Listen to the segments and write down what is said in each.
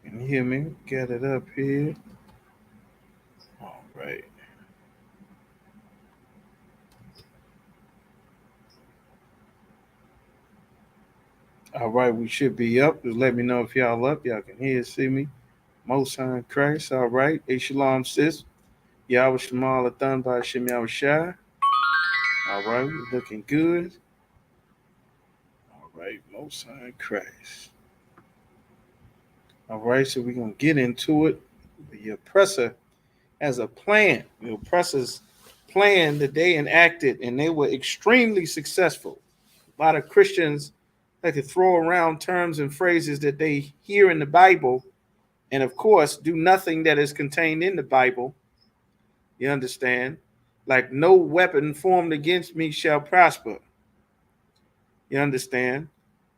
Can you hear me? Get it up here. All right. All right, we should be up. Just let me know if y'all up. Y'all can hear, see me. Most High in Christ. All right. Hey, shalom, sis. Yahweh Shemal Athan by Shem Yahweh Shai. All right, we looking good. All right, Most High in Christ. All right, so we're going to get into it. The oppressor has a plan. The oppressors planned that they enacted, and they were extremely successful. A lot of Christians like to throw around terms and phrases that they hear in the Bible, and of course, do nothing that is contained in the Bible. You understand? Like, no weapon formed against me shall prosper. You understand?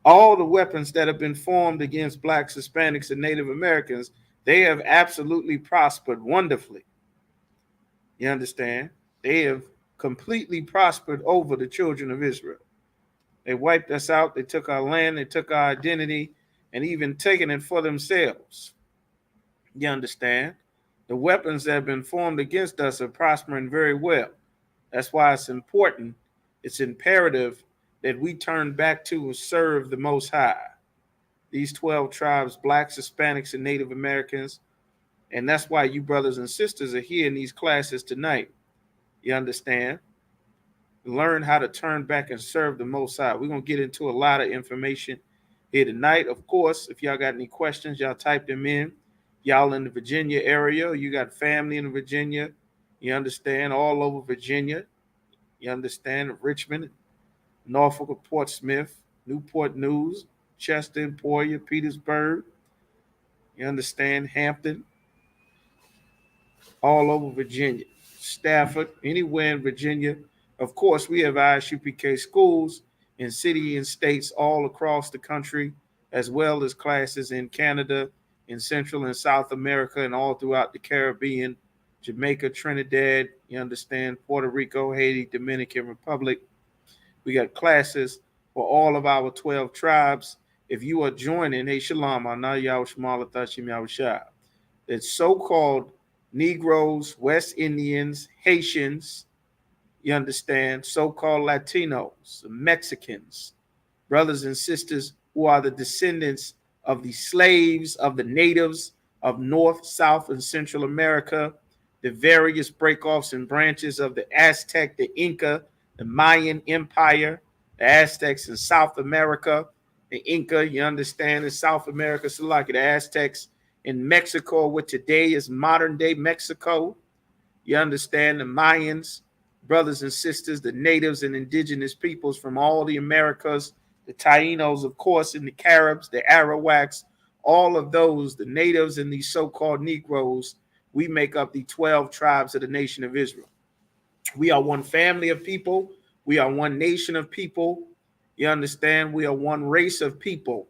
All the weapons that have been formed against blacks, Hispanics, and Native Americans, they have absolutely prospered wonderfully. You understand? They have completely prospered over the children of Israel. They wiped us out. They took our land. They took our identity and even taken it for themselves. You understand? The weapons that have been formed against us are prospering very well. That's why it's important. It's imperative that we turn back to and serve the Most High. These 12 tribes, blacks, Hispanics, and Native Americans. And that's why you brothers and sisters are here in these classes tonight. You understand? Learn how to turn back and serve the Most High. We're going to get into a lot of information here tonight. Of course, if y'all got any questions, y'all type them in. Y'all in the Virginia area, you got family in Virginia. You understand? All over Virginia. You understand? Richmond, Norfolk, Portsmouth, Newport News, Chester, Emporia, Petersburg. You understand? Hampton, all over Virginia, Stafford, anywhere in Virginia. Of course, we have ISUPK schools in city and states all across the country, as well as classes in Canada, in Central and South America, and all throughout the Caribbean, Jamaica, Trinidad, you understand, Puerto Rico, Haiti, Dominican Republic. We got classes for all of our 12 tribes. If you are joining, hey, Shalom, Ana Yahweh Shema Latashim Yahweh Shai. It's so-called Negroes, West Indians, Haitians, you understand, so-called Latinos, Mexicans, brothers and sisters who are the descendants of the slaves, of the natives of North, South, and Central America, the various breakoffs and branches of the Aztec, the Inca, the Mayan Empire, the Aztecs in South America, the Inca, you understand, in South America, so like the Aztecs in Mexico, what today is modern day Mexico. You understand, the Mayans, brothers and sisters, the natives and indigenous peoples from all the Americas, the Tainos, of course, and the Caribs, the Arawaks, all of those, the natives and these so-called Negroes, we make up the 12 tribes of the nation of Israel. We are one family of people. We are one nation of people. You understand? We are one race of people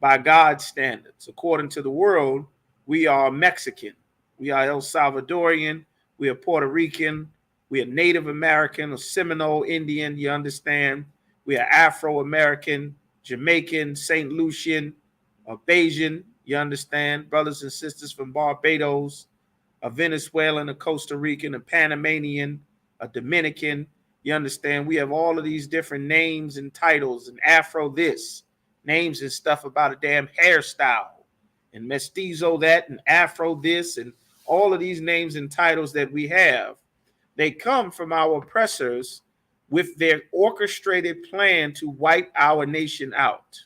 by God's standards. According to the world, we are Mexican. We are El Salvadorian. We are Puerto Rican. We are Native American or Seminole Indian. You understand? We are Afro-American, Jamaican, St. Lucian, or Bayesian. You understand? Brothers and sisters from Barbados, a Venezuelan, a Costa Rican, a Panamanian, a Dominican. You understand? We have all of these different names and titles, and Afro this, names and stuff about a damn hairstyle, and mestizo that, and Afro this, and all of these names and titles that we have. They come from our oppressors with their orchestrated plan to wipe our nation out.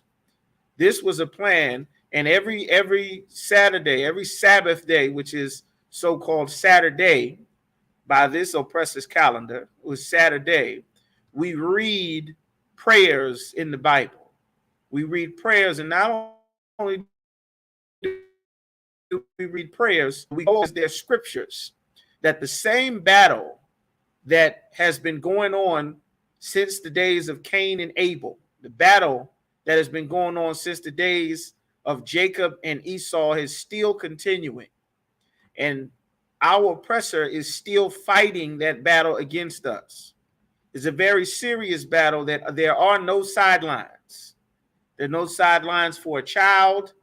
This was a plan, and every Saturday, every Sabbath day, which is so-called Saturday, by this oppressor's calendar, was Saturday, we read prayers in the Bible. We read prayers, and not only do we read prayers, we go as their scriptures, that the same battle that has been going on since the days of Cain and Abel, the battle that has been going on since the days of Jacob and Esau is still continuing. And our oppressor is still fighting that battle against us. It's a very serious battle that there are no sidelines. There are no sidelines for a child.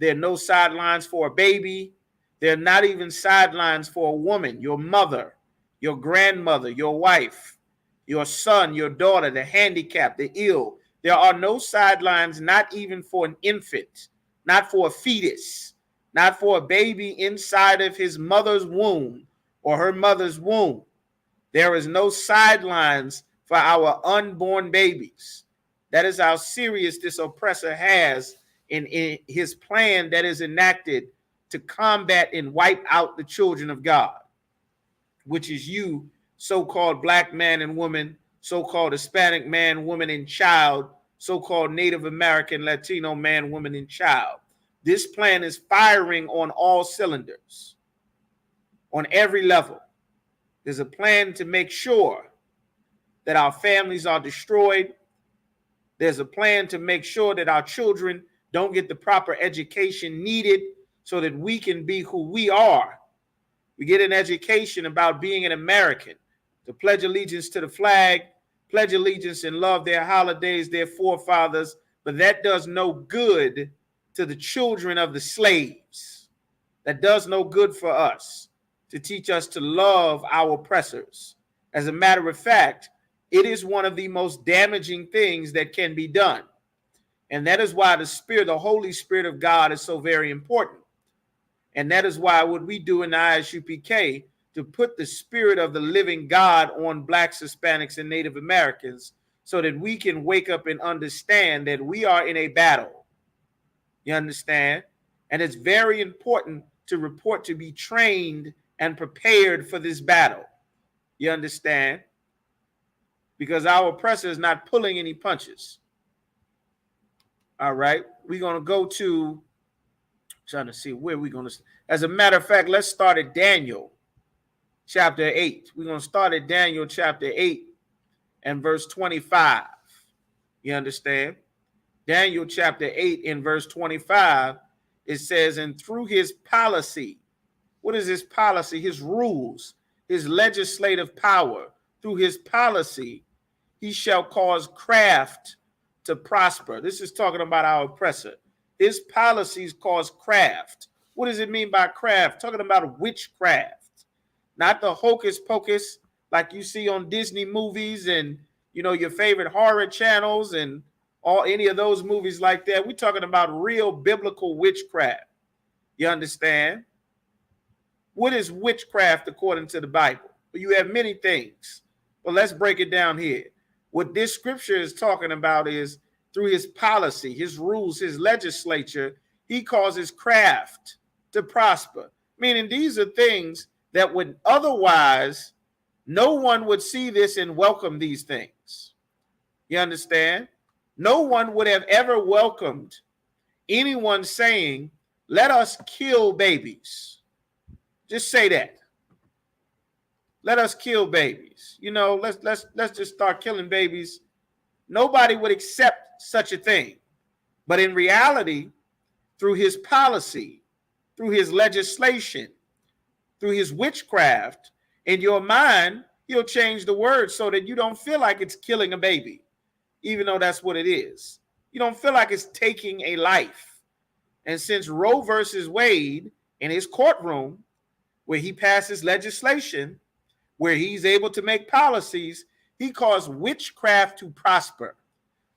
There are no sidelines for a baby. There are not even sidelines for a woman, your mother, your grandmother, your wife, your son, your daughter, the handicapped, the ill. There are no sidelines, not even for an infant, not for a fetus, not for a baby inside of his mother's womb or her mother's womb. There is no sidelines for our unborn babies. That is how serious this oppressor has in his plan that is enacted to combat and wipe out the children of God, which is you, so-called black man and woman, so-called Hispanic man, woman, and child, so-called Native American, Latino man, woman, and child. This plan is firing on all cylinders, on every level. There's a plan to make sure that our families are destroyed. There's a plan to make sure that our children don't get the proper education needed so that we can be who we are. We get an education about being an American, to pledge allegiance to the flag, pledge allegiance and love their holidays, their forefathers, but that does no good to the children of the slaves. That does no good for us, to teach us to love our oppressors. As a matter of fact, it is one of the most damaging things that can be done. And that is why the Spirit, the Holy Spirit of God, is so very important. And that is why what we do in the ISUPK, to put the Spirit of the living God on Blacks, Hispanics, and Native Americans, so that we can wake up and understand that we are in a battle. You understand? And it's very important to report, to be trained and prepared for this battle. You understand? Because our oppressor is not pulling any punches. All right, we're going to go to, trying to see where we're going to, as a matter of fact, let's start at Daniel chapter 8. We're going to start at Daniel chapter 8 and verse 25. You understand? Daniel chapter 8 and verse 25, it says, and through his policy, what is his policy? His rules, his legislative power, through his policy, he shall cause craft to prosper. This is talking about our oppressor. His policies cause craft. What does it mean by craft? Talking about witchcraft, not the hocus pocus like you see on Disney movies and, you know, your favorite horror channels and all any of those movies like that. We're talking about real biblical witchcraft. You understand? What is witchcraft according to the Bible? You have many things, but let's break it down here. What this scripture is talking about is through his policy, his rules, his legislature, he causes craft to prosper. Meaning these are things that would otherwise, no one would see this and welcome these things. You understand? No one would have ever welcomed anyone saying, let us kill babies. Just say that. Let us kill babies. You know, let's just start killing babies. Nobody would accept such a thing. But in reality, through his policy, through his legislation, through his witchcraft, in your mind, he'll change the word so that you don't feel like it's killing a baby, even though that's what it is. You don't feel like it's taking a life. And since Roe versus Wade in his courtroom, where he passes legislation, where he's able to make policies, he caused witchcraft to prosper.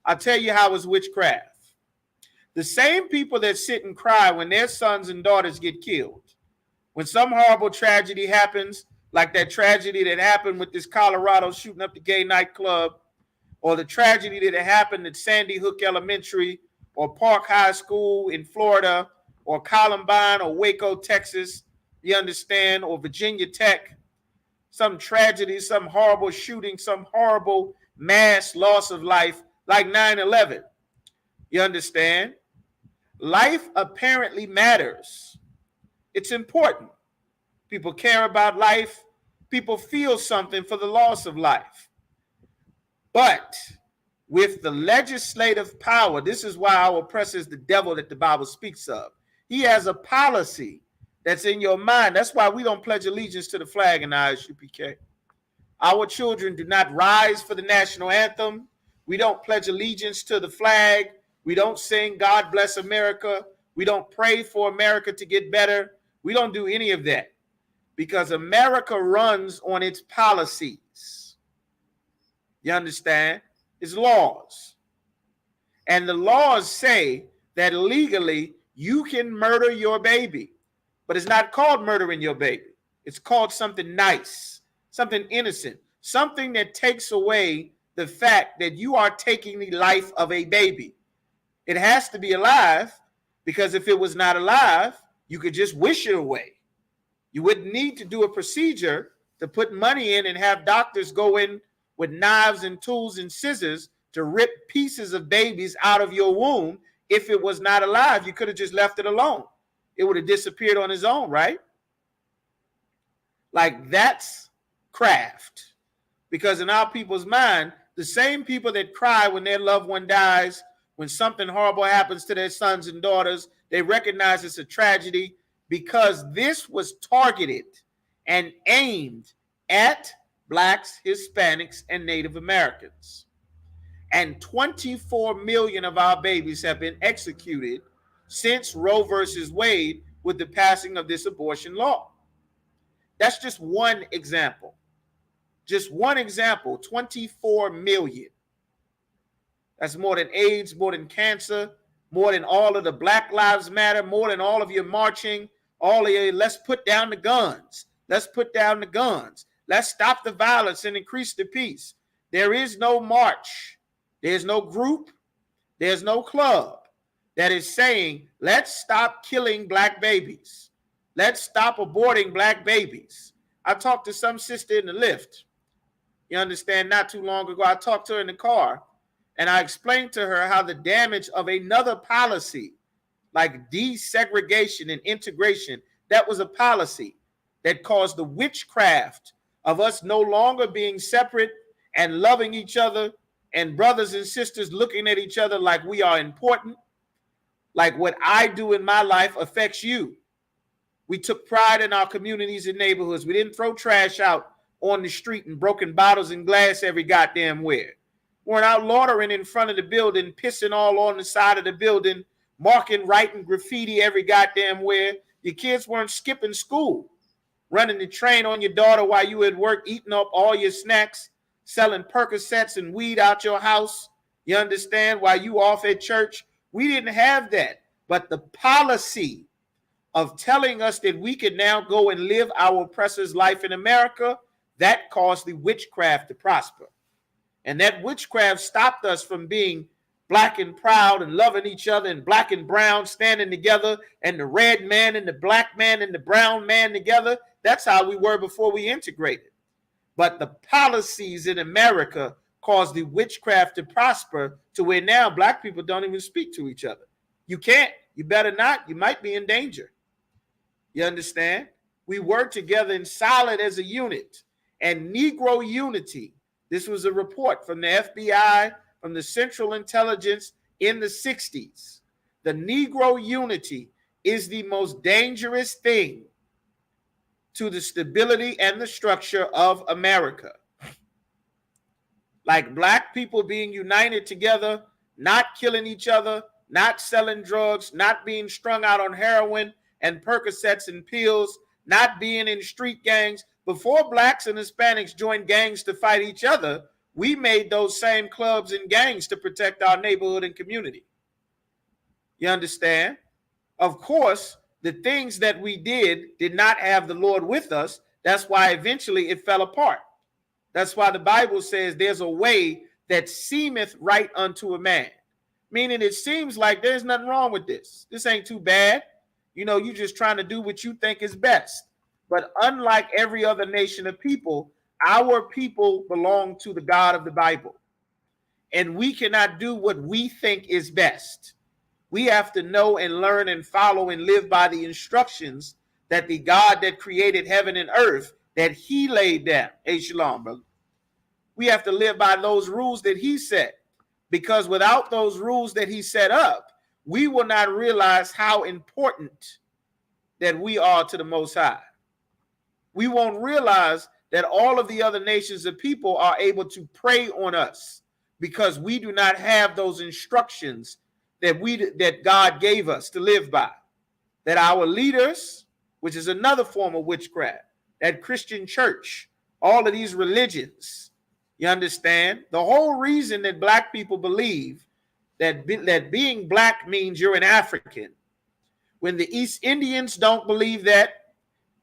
I'll tell you how it's witchcraft. The same people that sit and cry when their sons and daughters get killed, when some horrible tragedy happens, like that tragedy that happened with this Colorado shooting up the gay nightclub, or the tragedy that happened at Sandy Hook Elementary, or Park High School in Florida, or Columbine, or Waco, Texas, you understand, or Virginia Tech, some tragedy, some horrible shooting, some horrible mass loss of life, like 9/11. You understand? Life apparently matters. It's important. People care about life. People feel something for the loss of life. But with the legislative power, this is why our oppressor is the devil that the Bible speaks of. He has a policy that's in your mind. That's why we don't pledge allegiance to the flag in the ISUPK. Our children do not rise for the national anthem. We don't pledge allegiance to the flag. We don't sing God Bless America. We don't pray for America to get better. We don't do any of that because America runs on its policies. You understand? It's laws. And the laws say that legally you can murder your baby, but it's not called murdering your baby. It's called something nice, something innocent, something that takes away the fact that you are taking the life of a baby. It has to be alive because if it was not alive, you could just wish it away. You wouldn't need to do a procedure to put money in and have doctors go in with knives and tools and scissors to rip pieces of babies out of your womb. If it was not alive, you could have just left it alone. It would have disappeared on its own, right? Like that's craft. Because in our people's mind, the same people that cry when their loved one dies, when something horrible happens to their sons and daughters, they recognize it's a tragedy because this was targeted and aimed at Blacks, Hispanics, and Native Americans. And 24 million of our babies have been executed since Roe versus Wade with the passing of this abortion law. That's just one example. Just one example, 24 million. That's more than AIDS, more than cancer, more than all of the Black Lives Matter, more than all of your marching, all of your let's put down the guns. Let's put down the guns. Let's stop the violence and increase the peace. There is no march. There's no group. There's no club that is saying, let's stop killing Black babies. Let's stop aborting Black babies. I talked to some sister in the lift. You understand, not too long ago, I talked to her in the car and I explained to her how the damage of another policy like desegregation and integration, that was a policy that caused the witchcraft of us no longer being separate and loving each other and brothers and sisters looking at each other like we are important, like what I do in my life affects you. We took pride in our communities and neighborhoods. We didn't throw trash out on the street and broken bottles and glass every goddamn where. We weren't out loitering in front of the building, pissing all on the side of the building, marking, writing graffiti every goddamn where. Your kids weren't skipping school, running the train on your daughter while you at work, eating up all your snacks, selling Percocets and weed out your house. You understand? While you off at church. We didn't have that. But the policy of telling us that we could now go and live our oppressor's life in America, that caused the witchcraft to prosper. And that witchcraft stopped us from being black and proud and loving each other and black and brown standing together and the red man and the black man and the brown man together. That's how we were before we integrated. But the policies in America caused the witchcraft to prosper to where now black people don't even speak to each other. You can't. You better not. You might be in danger. You understand? We work together and solid as a unit. And Negro unity, this was a report from the FBI, from the Central Intelligence in the 60s. The Negro unity is the most dangerous thing to the stability and the structure of America. Like black people being united together, not killing each other, not selling drugs, not being strung out on heroin and Percocets and pills, not being in street gangs. Before blacks and Hispanics joined gangs to fight each other, we made those same clubs and gangs to protect our neighborhood and community. You understand? Of course, the things that we did not have the Lord with us. That's why eventually it fell apart. That's why the Bible says there's a way that seemeth right unto a man. Meaning it seems like there's nothing wrong with this. This ain't too bad. You know, you're just trying to do what you think is best. But unlike every other nation of people, our people belong to the God of the Bible. And we cannot do what we think is best. We have to know and learn and follow and live by the instructions that the God that created heaven and earth, that he laid down. Hey, shalom, brother. We have to live by those rules that he set. Because without those rules that he set up, we will not realize how important that we are to the Most High. We won't realize that all of the other nations of people are able to prey on us because we do not have those instructions that God gave us to live by. That our leaders, which is another form of witchcraft, that Christian church, all of these religions, you understand? The whole reason that black people believe that being black means you're an African. When the East Indians don't believe that,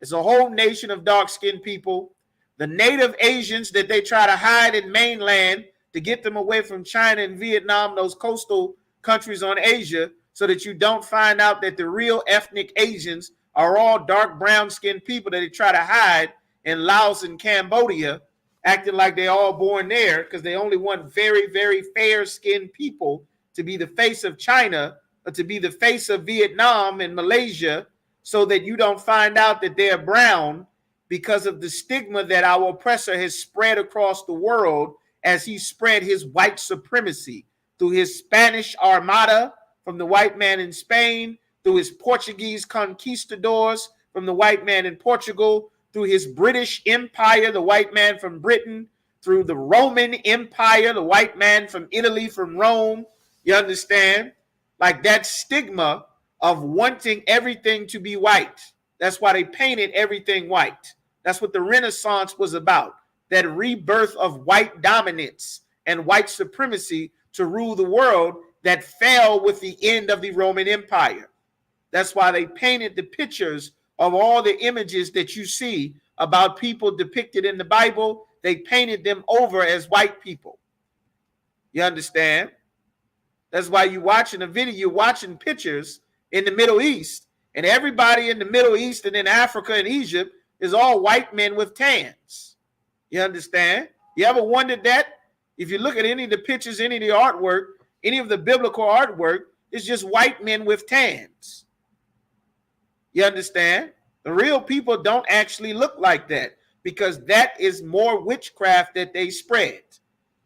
it's a whole nation of dark-skinned people. The native Asians that they try to hide in mainland to get them away from China and Vietnam, those coastal countries on Asia, so that you don't find out that the real ethnic Asians are all dark brown-skinned people that they try to hide in Laos and Cambodia, acting like they're all born there because they only want very, very fair-skinned people to be the face of China or to be the face of Vietnam and Malaysia, so that you don't find out that they're brown because of the stigma that our oppressor has spread across the world as he spread his white supremacy through his Spanish Armada from the white man in Spain, through his Portuguese conquistadors from the white man in Portugal, through his British Empire, the white man from Britain, through the Roman Empire, the white man from Italy, from Rome. You understand? Like that stigma of wanting everything to be white. That's why they painted everything white. That's what the Renaissance was about. That rebirth of white dominance and white supremacy to rule the world that fell with the end of the Roman Empire. That's why they painted the pictures of all the images that you see about people depicted in the Bible. They painted them over as white people. You understand? That's why you're watching a video, you're watching pictures in the Middle East, and everybody in the Middle East and in Africa and Egypt is all white men with tans. You understand? You ever wondered that? If you look at any of the pictures, any of the artwork, any of the biblical artwork, it's just white men with tans. You understand? The real people don't actually look like that, because that is more witchcraft that they spread.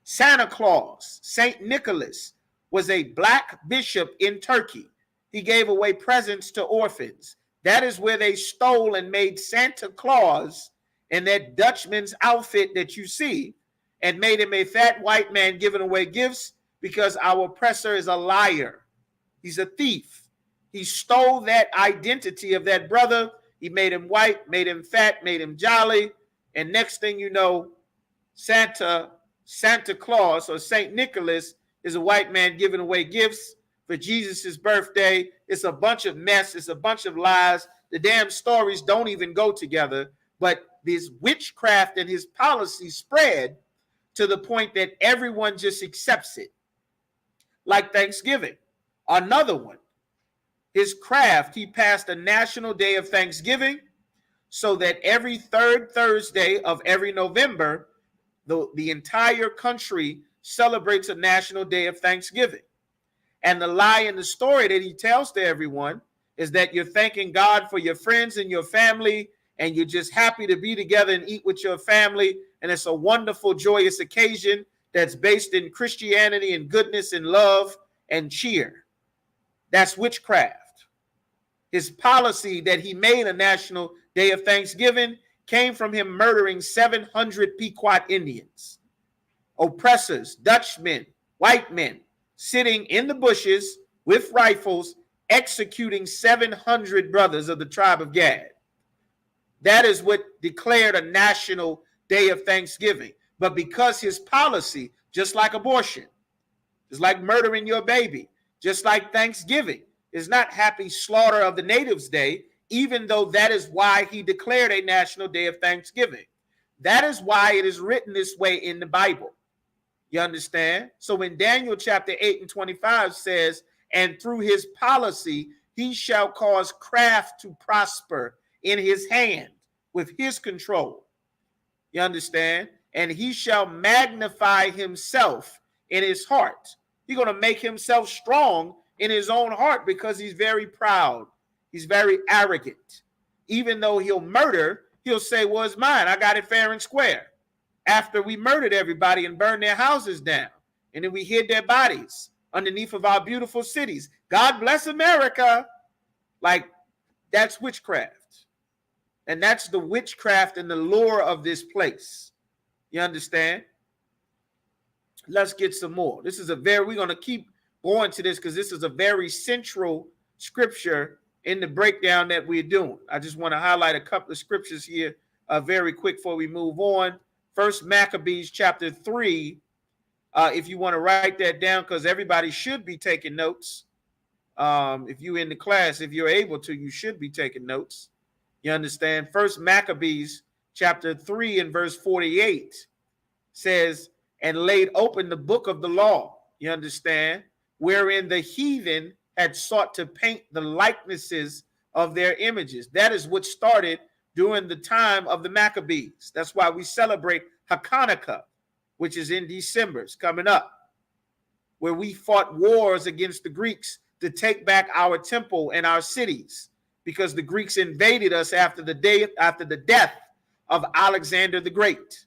Santa Claus, Saint Nicholas, was a black bishop in Turkey. He gave away presents to orphans. That is where they stole and made Santa Claus in that Dutchman's outfit that you see, and made him a fat white man giving away gifts, because our oppressor is a liar. He's a thief. He stole that identity of that brother. He made him white, made him fat, made him jolly. And next thing you know, Santa Claus or St. Nicholas is a white man giving away gifts for Jesus's birthday. It's a bunch of mess. It's a bunch of lies. The damn stories don't even go together. But this witchcraft and his policy spread to the point that everyone just accepts it. Like Thanksgiving. Another one. His craft, he passed a national day of Thanksgiving so that every third Thursday of every November, the entire country celebrates a national day of Thanksgiving. And the lie in the story that he tells to everyone is that you're thanking God for your friends and your family, and you're just happy to be together and eat with your family. And it's a wonderful, joyous occasion that's based in Christianity and goodness and love and cheer. That's witchcraft. His policy that he made a national day of Thanksgiving came from him murdering 700 Pequot Indians. Oppressors, Dutchmen, white men, sitting in the bushes with rifles, executing 700 brothers of the tribe of Gad. That is what declared a national day of Thanksgiving. But because his policy, just like abortion, just like murdering your baby, just like Thanksgiving, is not happy slaughter of the natives' day, even though that is why he declared a national day of Thanksgiving. That is why it is written this way in the Bible. You understand? So when Daniel chapter 8 and 25 says, and through his policy, he shall cause craft to prosper in his hand with his control. You understand? And he shall magnify himself in his heart. He's going to make himself strong in his own heart because he's very proud. He's very arrogant. Even though he'll murder, he'll say, well, it's mine. I got it fair and square. After we murdered everybody and burned their houses down, and then we hid their bodies underneath of our beautiful cities. God bless America. Like, that's witchcraft. And that's the witchcraft and the lure of this place. You understand? Let's get some more. This is we're going to keep go into this because this is a very central scripture in the breakdown that we're doing. I just want to highlight a couple of scriptures here very quick before we move on. First Maccabees chapter 3, if you want to write that down, because everybody should be taking notes. If you're in the class, if you're able to, you should be taking notes. You understand? First Maccabees chapter 3 and verse 48 says, and laid open the book of the law, you understand, wherein the heathen had sought to paint the likenesses of their images. That is what started during the time of the Maccabees. That's why we celebrate Hanukkah, which is in December. It's coming up, where we fought wars against the Greeks to take back our temple and our cities, because the Greeks invaded us after the death of Alexander the Great.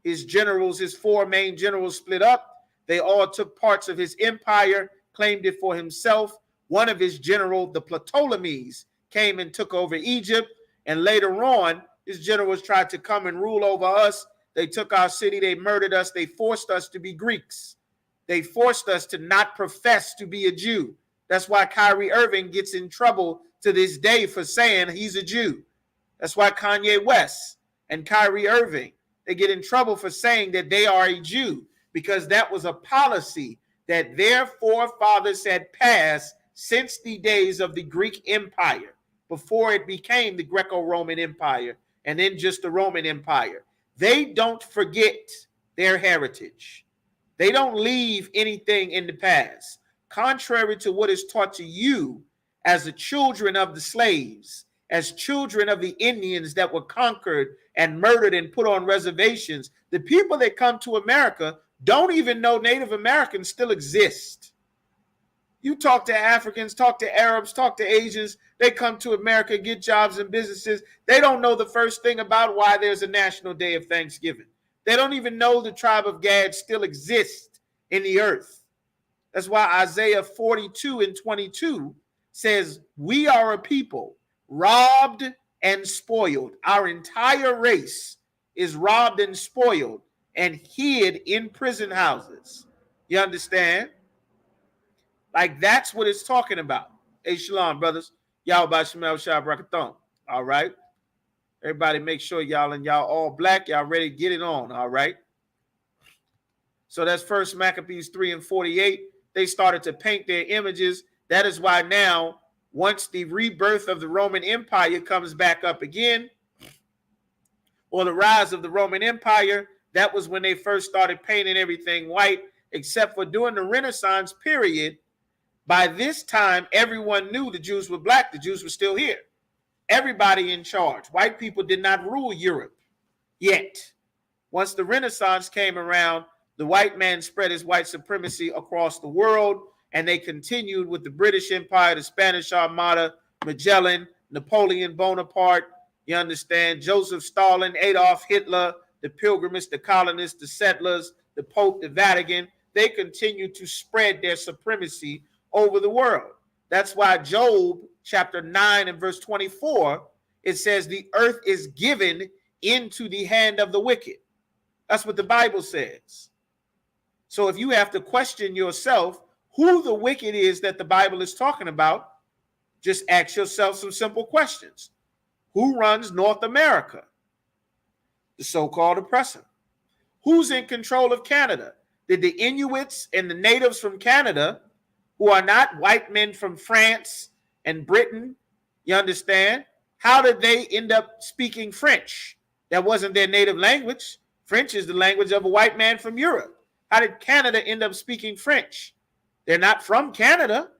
His generals, his four main generals, split up. They all took parts of his empire, claimed it for himself. One of his generals, the Ptolemies, came and took over Egypt. And later on, his generals tried to come and rule over us. They took our city. They murdered us. They forced us to be Greeks. They forced us to not profess to be a Jew. That's why Kyrie Irving gets in trouble to this day for saying he's a Jew. That's why Kanye West and Kyrie Irving, they get in trouble for saying that they are a Jew, because that was a policy that their forefathers had passed since the days of the Greek Empire, before it became the Greco-Roman Empire and then just the Roman Empire. They don't forget their heritage. They don't leave anything in the past. Contrary to what is taught to you as the children of the slaves, as children of the Indians that were conquered and murdered and put on reservations, the people that come to America don't even know Native Americans still exist. You talk to Africans, talk to Arabs, talk to Asians, they come to America, get jobs and businesses. They don't know the first thing about why there's a national day of Thanksgiving. They don't even know the tribe of Gad still exists in the earth. That's why Isaiah 42 and 22 says, we are a people robbed and spoiled. Our entire race is robbed and spoiled and hid in prison houses. You understand? Like, that's what it's talking about. Hey, shalom, brothers. Y'all by Shemel Shah Brakathon. All right. Everybody make sure y'all all black. Y'all ready to get it on. All right. So that's First Maccabees 3 and 48. They started to paint their images. That is why now, once the rebirth of the Roman Empire comes back up again, or the rise of the Roman Empire, that was when they first started painting everything white, except for during the Renaissance period. By this time, everyone knew the Jews were black. The Jews were still here. Everybody in charge. White people did not rule Europe yet. Once the Renaissance came around, the white man spread his white supremacy across the world, and they continued with the British Empire, the Spanish Armada, Magellan, Napoleon Bonaparte, you understand, Joseph Stalin, Adolf Hitler, the Pilgrims, the colonists, the settlers, the Pope, the Vatican. They continued to spread their supremacy over the world. That's why Job chapter 9 and verse 24, it says the earth is given into the hand of the wicked. That's what the Bible says. So if you have to question yourself who the wicked is that the Bible is talking about, just ask yourself some simple questions. Who runs North America? The so-called oppressor. Who's in control of Canada? Did the Inuits and the natives from Canada, who are not white men from France and Britain, you understand? How did they end up speaking French? That wasn't their native language. French is the language of a white man from Europe. How did Canada end up speaking French? They're not from Canada,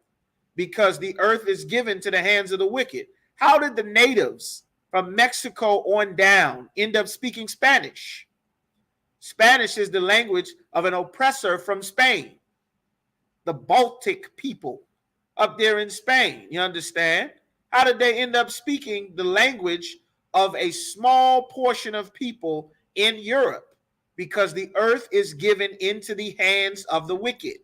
because the earth is given to the hands of the wicked. How did the natives from Mexico on down end up speaking Spanish? Spanish is the language of an oppressor from Spain. The Baltic people up there in Spain, you understand? How did they end up speaking the language of a small portion of people in Europe? Because the earth is given into the hands of the wicked.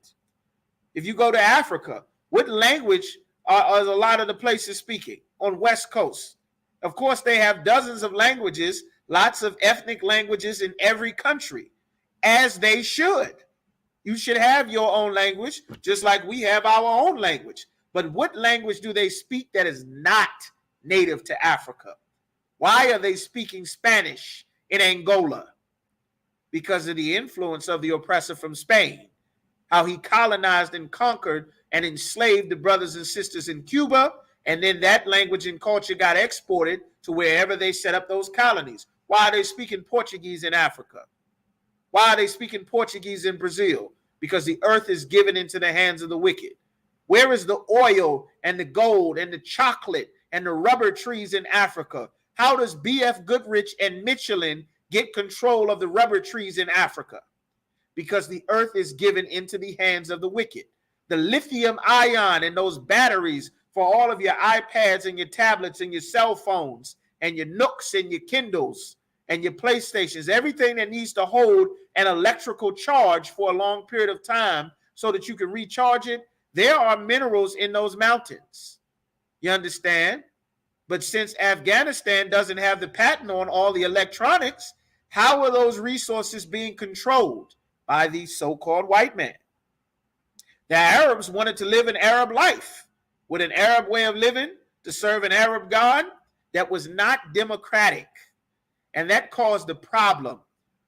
If you go to Africa, what language are a lot of the places speaking on West Coast? Of course, they have dozens of languages, lots of ethnic languages in every country, as they should. You should have your own language, just like we have our own language. But what language do they speak that is not native to Africa? Why are they speaking Spanish in Angola? Because of the influence of the oppressor from Spain, how he colonized and conquered and enslaved the brothers and sisters in Cuba, and then that language and culture got exported to wherever they set up those colonies. Why are they speaking Portuguese in Africa? Why are they speaking Portuguese in Brazil? Because the earth is given into the hands of the wicked. Where is the oil and the gold and the chocolate and the rubber trees in Africa? How does B.F. Goodrich and Michelin get control of the rubber trees in Africa? Because the earth is given into the hands of the wicked. The lithium ion and those batteries for all of your iPads and your tablets and your cell phones and your Nooks and your Kindles and your PlayStations, everything that needs to hold an electrical charge for a long period of time so that you can recharge it, there are minerals in those mountains. You understand? But since Afghanistan doesn't have the patent on all the electronics, how are those resources being controlled? By the so-called white man. The Arabs wanted to live an Arab life with an Arab way of living, to serve an Arab God that was not democratic. And that caused the problem.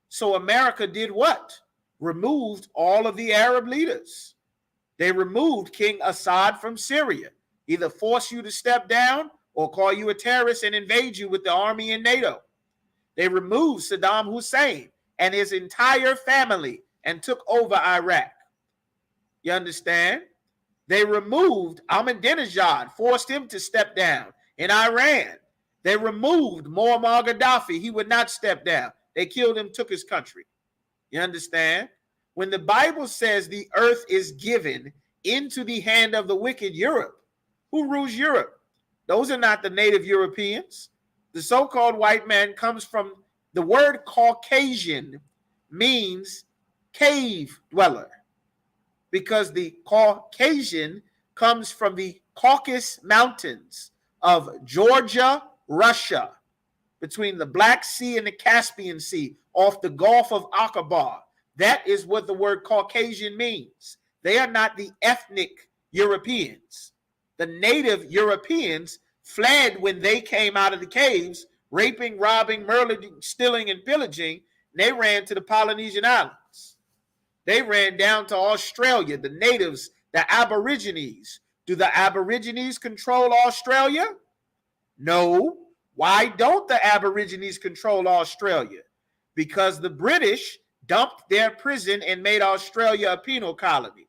So America did what? Removed all of the Arab leaders. They removed King Assad from Syria, either force you to step down or call you a terrorist and invade you with the army and NATO. They removed Saddam Hussein and his entire family and took over Iraq. You understand? They removed Ahmadinejad, forced him to step down in Iran. They removed Muammar Gaddafi. He would not step down. They killed him, took his country. You understand? When the Bible says the earth is given into the hand of the wicked, Europe, who rules Europe? Those are not the native Europeans. The so-called white man comes from the word Caucasian, means cave dweller, because the Caucasian comes from the Caucasus Mountains of Georgia, Russia, between the Black Sea and the Caspian Sea, off the Gulf of Aqaba. That is what the word Caucasian means. They are not the ethnic Europeans. The native Europeans fled when they came out of the caves, raping, robbing, murdering, stealing, and pillaging. They ran to the Polynesian Islands. They ran down to Australia, the natives, the Aborigines. Do the Aborigines control Australia? No. Why don't the Aborigines control Australia? Because the British dumped their prison and made Australia a penal colony.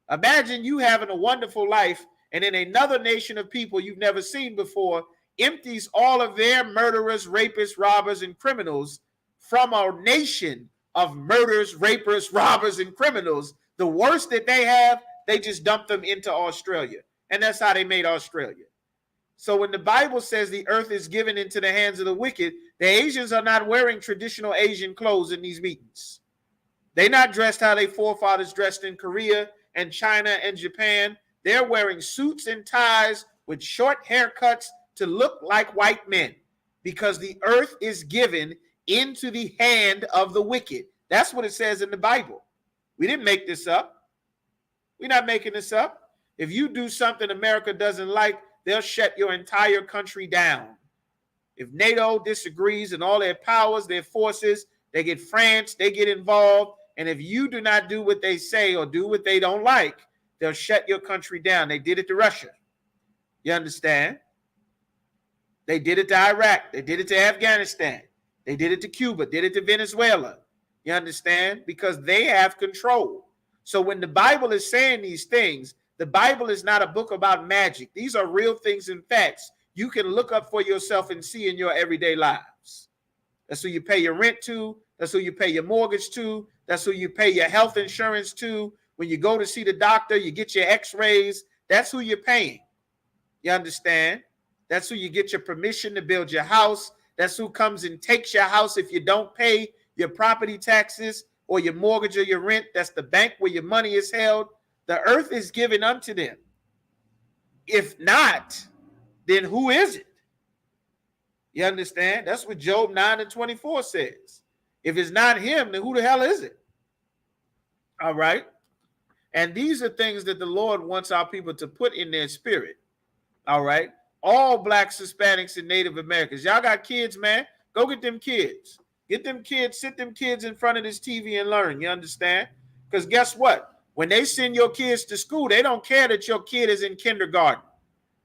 Imagine you having a wonderful life, and then another nation of people you've never seen before empties all of their murderers, rapists, robbers, and criminals from a nation of murderers, rapists, robbers, and criminals. The worst that they have, they just dump them into Australia. And that's how they made Australia. So when the Bible says the earth is given into the hands of the wicked, the Asians are not wearing traditional Asian clothes in these meetings. They're not dressed how their forefathers dressed in Korea and China and Japan. They're wearing suits and ties with short haircuts to look like white men, because the earth is given into the hand of the wicked. That's what it says in the Bible. We didn't make this up. We're not making this up. If you do something America doesn't like, they'll shut your entire country down. If NATO disagrees and all their powers, their forces, they get France, they get involved. And if you do not do what they say or do what they don't like, they'll shut your country down. They did it to Russia. You understand? They did it to Iraq. They did it to Afghanistan. They did it to Cuba, did it to Venezuela. You understand? Because they have control. So when the Bible is saying these things, the Bible is not a book about magic. These are real things and facts you can look up for yourself and see in your everyday lives. That's who you pay your rent to. That's who you pay your mortgage to. That's who you pay your health insurance to. When you go to see the doctor, you get your x-rays. That's who you're paying. You understand? That's who you get your permission to build your house. That's who comes and takes your house if you don't pay your property taxes or your mortgage or your rent. That's the bank where your money is held. The earth is given unto them. If not, then who is it? You understand? That's what Job 9:24 says. If it's not him, then who the hell is it? All right. And these are things that the Lord wants our people to put in their spirit. All right. All blacks, Hispanics, and Native Americans. Y'all got kids, man. Go get them kids. Get them kids, sit them kids in front of this TV and learn. You understand? Because guess what? When they send your kids to school, they don't care that your kid is in kindergarten.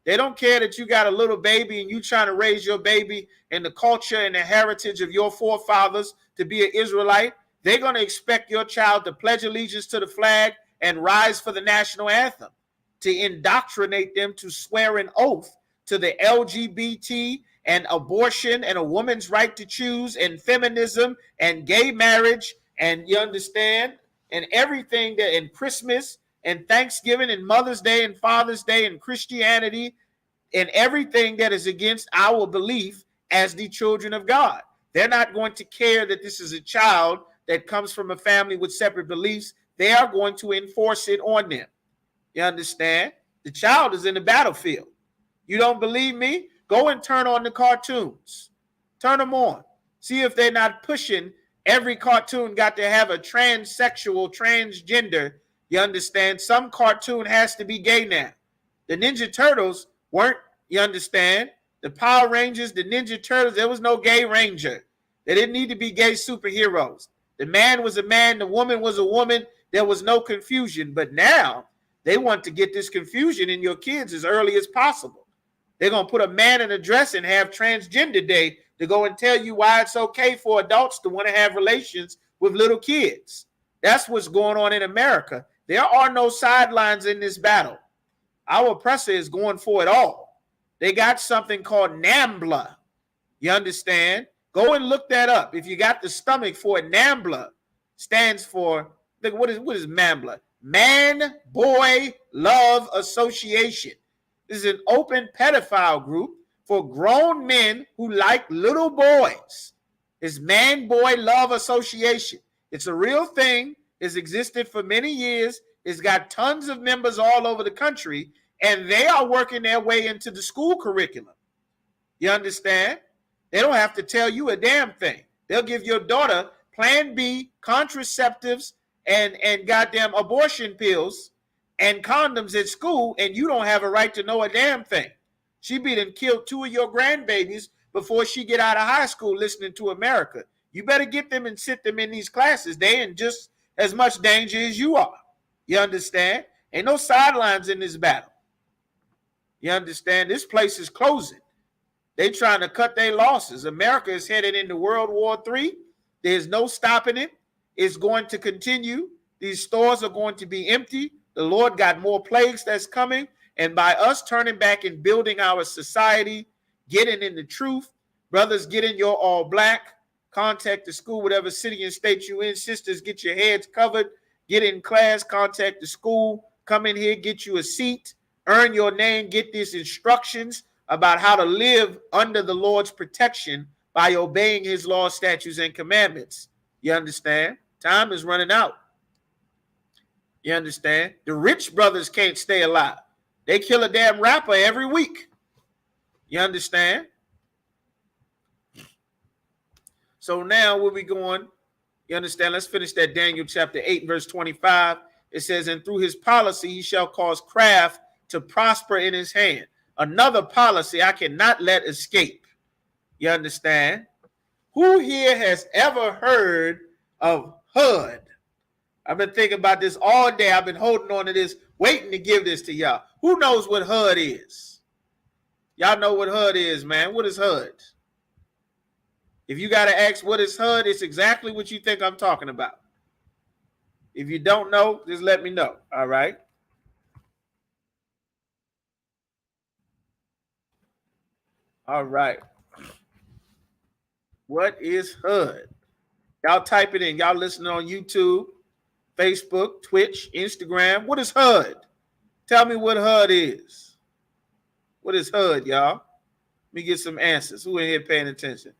They don't care that you got a little baby and you trying to raise your baby in the culture and the heritage of your forefathers to be an Israelite. They're going to expect your child to pledge allegiance to the flag and rise for the national anthem, to indoctrinate them to swear an oath to the LGBT and abortion and a woman's right to choose and feminism and gay marriage and, you understand, and everything that in Christmas and Thanksgiving and Mother's Day and Father's Day and Christianity and everything that is against our belief as the children of God. They're not going to care that this is a child that comes from a family with separate beliefs. They are going to enforce it on them. You understand? The child is in the battlefield. You don't believe me? Go and turn on the cartoons. Turn them on. See if they're not pushing. Every cartoon got to have a transsexual, transgender. You understand? Some cartoon has to be gay now. The Ninja Turtles weren't, you understand? The Power Rangers, the Ninja Turtles, there was no gay ranger. They didn't need to be gay superheroes. The man was a man, the woman was a woman. There was no confusion. But now they want to get this confusion in your kids as early as possible. They're going to put a man in a dress and have transgender day to go and tell you why it's okay for adults to want to have relations with little kids. That's what's going on in America. There are no sidelines in this battle. Our oppressor is going for it all. They got something called NAMBLA. You understand? Go and look that up. If you got the stomach for it, NAMBLA stands for, what is NAMBLA? Man Boy Love Association. This is an open pedophile group for grown men who like little boys. It's Man Boy Love Association. It's a real thing. It's existed for many years. It's got tons of members all over the country, and they are working their way into the school curriculum. You understand? They don't have to tell you a damn thing. They'll give your daughter Plan B, contraceptives, and goddamn abortion pills and condoms at school, and you don't have a right to know a damn thing. She be done killed 2 of your grandbabies before she get out of high school listening to America. You better get them and sit them in these classes. They in just as much danger as you are. You understand? Ain't no sidelines in this battle. You understand? This place is closing. They trying to cut their losses. America is headed into World War III. There's no stopping it. It's going to continue. These stores are going to be empty. The Lord got more plagues that's coming. And by us turning back and building our society, getting in the truth, brothers, get in your all black, contact the school, whatever city and state you in. Sisters, get your heads covered. Get in class, contact the school. Come in here, get you a seat. Earn your name. Get these instructions about how to live under the Lord's protection by obeying his laws, statutes, and commandments. You understand? Time is running out. You understand? The rich brothers can't stay alive. They kill a damn rapper every week. You understand? So now where we going? You understand? Let's finish that Daniel chapter 8, verse 25. It says, and through his policy, he shall cause craft to prosper in his hand. Another policy I cannot let escape. You understand? Who here has ever heard of HUD? I've been thinking about this all day. I've been holding on to this, waiting to give this to y'all. Who knows what HUD is? Y'all know what HUD is, man. What is HUD? If you got to ask what is HUD, it's exactly what you think I'm talking about. If you don't know, just let me know. All right. All right. What is HUD? Y'all type it in. Y'all listening on YouTube, Facebook, Twitch, Instagram. What is HUD? Tell me what HUD is. What is HUD, y'all? Let me get some answers. Who in here paying attention?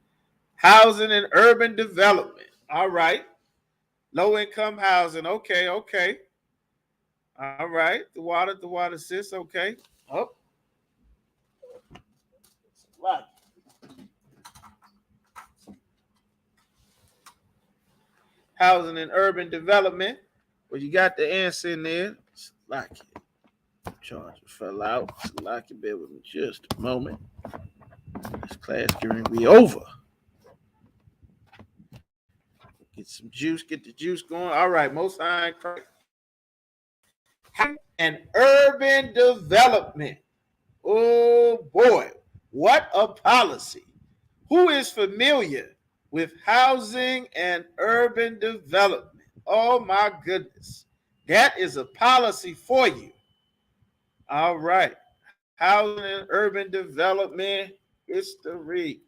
Housing and urban development. All right. Low income housing. Okay, okay. All right. The water, sis. Okay. Oh. What? Housing and urban development. Well, you got the answer in there. Lock it. Charger fell out. So lock it. Bear with me just a moment. This class going to be over. Get some juice. Get the juice going. All right. Most High Christ. And urban development. Oh boy, what a policy. Who is familiar with housing and urban development? Oh my goodness. That is a policy for you. All right. Housing and urban development history.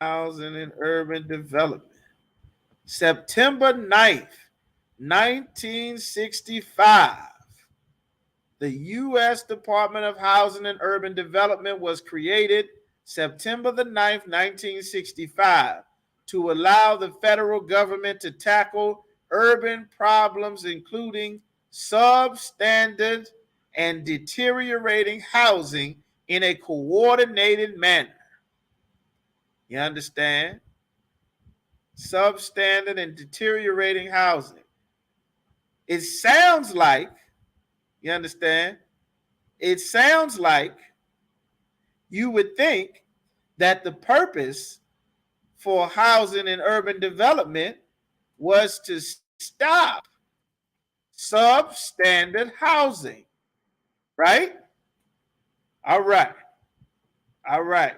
Housing and urban development. September 9th, 1965. The U.S. Department of Housing and Urban Development was created September the 9th, 1965, to allow the federal government to tackle urban problems, including substandard and deteriorating housing in a coordinated manner. You understand? Substandard and deteriorating housing. It sounds like, you understand? It sounds like you would think that the purpose for housing and urban development was to stop substandard housing, right? All right. All right.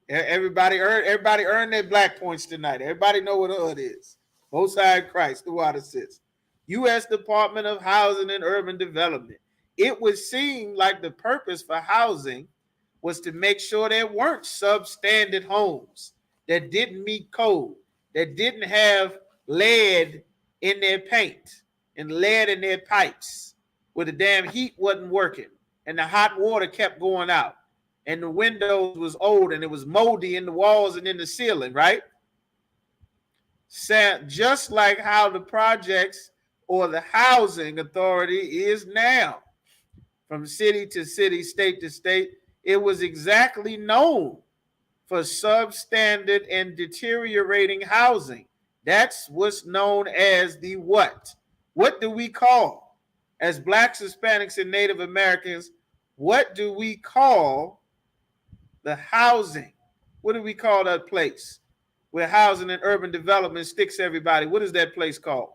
Everybody earn their black points tonight. Everybody know what HUD is. Most High Christ, the water sits. U.S. Department of Housing and Urban Development. It would seem like the purpose for housing was to make sure there weren't substandard homes that didn't meet code, that didn't have lead in their paint and lead in their pipes, where the damn heat wasn't working and the hot water kept going out and the windows was old and it was moldy in the walls and in the ceiling, right? Just like how the projects or the housing authority is now, from city to city, state to state, it was exactly known for substandard and deteriorating housing. That's what's known as the what? What do we call, as Blacks, Hispanics, and Native Americans, what do we call the housing? What do we call that place where housing and urban development sticks everybody? What is that place called?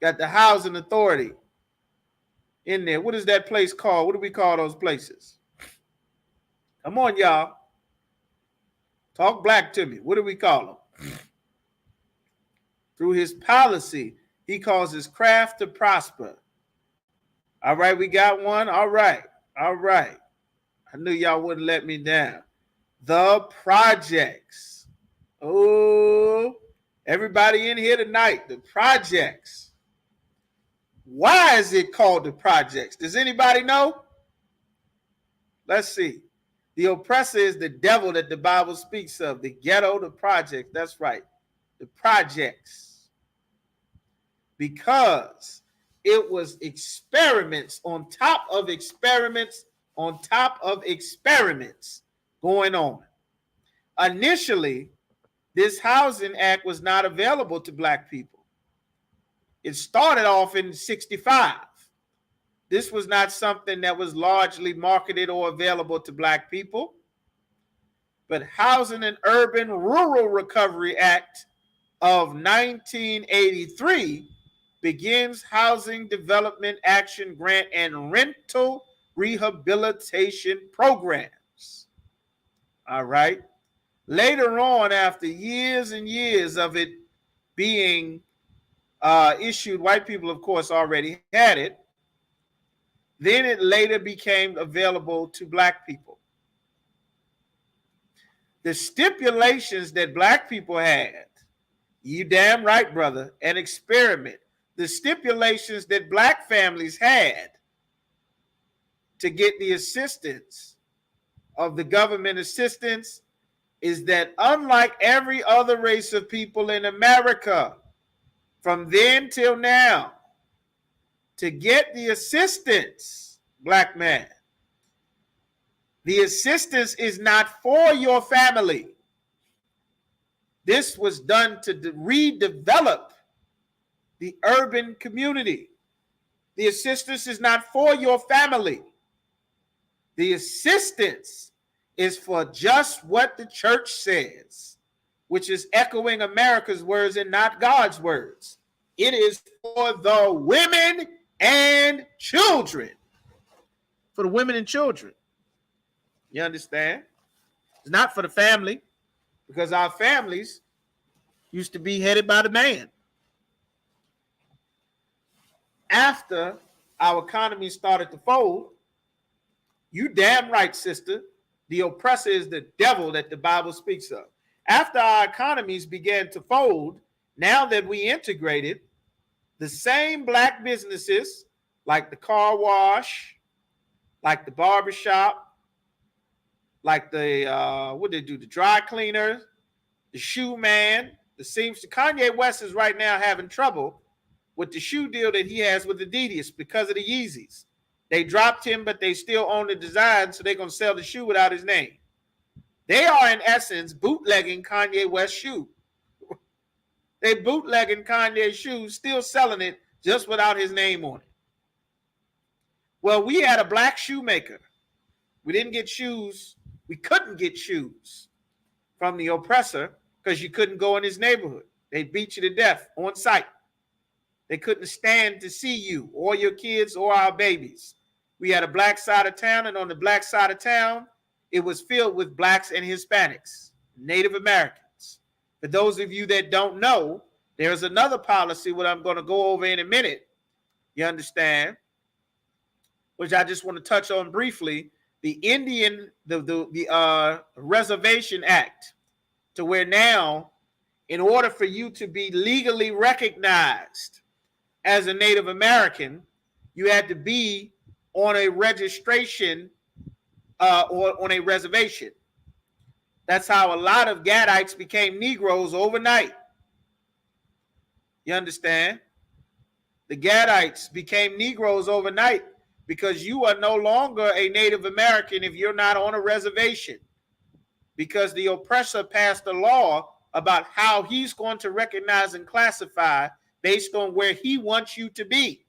Got the housing authority in there. What is that place called? What do we call those places? Come on, y'all. Talk black to me. What do we call them? Through his policy, he causes craft to prosper. All right, we got one. All right. All right. I knew y'all wouldn't let me down. The projects. Oh, everybody in here tonight, the projects. Why is it called the projects? Does anybody know? Let's see. The oppressor is the devil that the Bible speaks of. The ghetto, the project. That's right. The projects. Because it was experiments on top of experiments on top of experiments going on. Initially, this Housing Act was not available to Black people. It started off in 65. This was not something that was largely marketed or available to Black people. But Housing and Urban Rural Recovery Act of 1983 begins housing development action grant and rental rehabilitation programs. All right. Later on, after years and years of it being issued, white people, of course, already had it. Then it later became available to Black people. The stipulations that Black people had, you damn right, brother, an experiment. The stipulations that Black families had to get the assistance of the government assistance is that unlike every other race of people in America, from then till now, to get the assistance, Black man, the assistance is not for your family. This was done to redevelop the urban community. The assistance is not for your family. The assistance is for just what the church says, which is echoing America's words and not God's words. It is for the women and children. For the women and children. You understand? It's not for the family, because our families used to be headed by the man. After our economy started to fold, you damn right, sister, the oppressor is the devil that the Bible speaks of. After our economies began to fold, now that we integrated, the same black businesses like the car wash, like the barbershop, like the, what did they do, the dry cleaners, the shoe man, the seamstress. Kanye West is right now having trouble with the shoe deal that he has with Adidas because of the Yeezys. They dropped him, but they still own the design, so they're going to sell the shoe without his name. They are, in essence, bootlegging Kanye West's shoe. They bootlegging Kanye's shoes, still selling it just without his name on it. Well, we had a black shoemaker. We didn't get shoes. We couldn't get shoes from the oppressor because you couldn't go in his neighborhood. They beat you to death on sight. They couldn't stand to see you or your kids or our babies. We had a black side of town, and on the black side of town, it was filled with blacks and Hispanics, Native Americans. For those of you that don't know, there's another policy, what I'm going to go over in a minute, you understand, which I just want to touch on briefly, the Reservation Act, to where now, in order for you to be legally recognized as a Native American, you had to be on a registration or on a reservation. That's how a lot of Gadites became Negroes overnight. You understand? The Gadites became Negroes overnight because you are no longer a Native American if you're not on a reservation, because the oppressor passed a law about how he's going to recognize and classify based on where he wants you to be.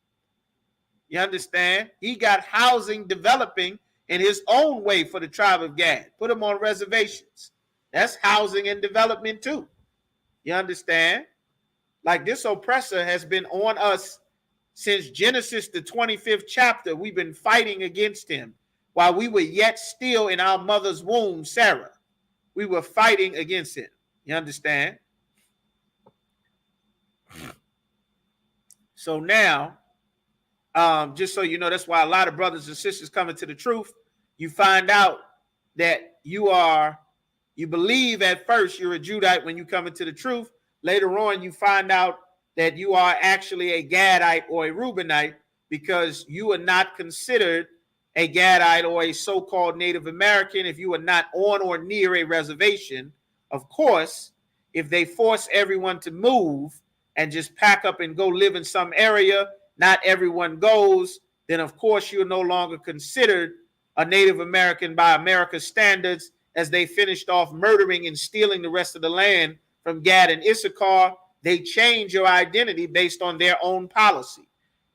You understand? He got housing developing in his own way for the tribe of Gad. Put them on reservations. That's housing and development too. You understand? Like, this oppressor has been on us since Genesis, the 25th chapter. We've been fighting against him while we were yet still in our mother's womb, Sarah. We were fighting against him. You understand? So now, just so you know, that's why a lot of brothers and sisters coming to the truth, you find out that you believe at first you're a Judite when you come into the truth. Later on, you find out that you are actually a Gadite or a Reubenite, because you are not considered a Gadite or a so-called Native American if you are not on or near a reservation. Of course, if they force everyone to move and just pack up and go live in some area, not everyone goes, then of course you're no longer considered a Native American by America's standards, as they finished off murdering and stealing the rest of the land from Gad and Issachar. They change your identity based on their own policy.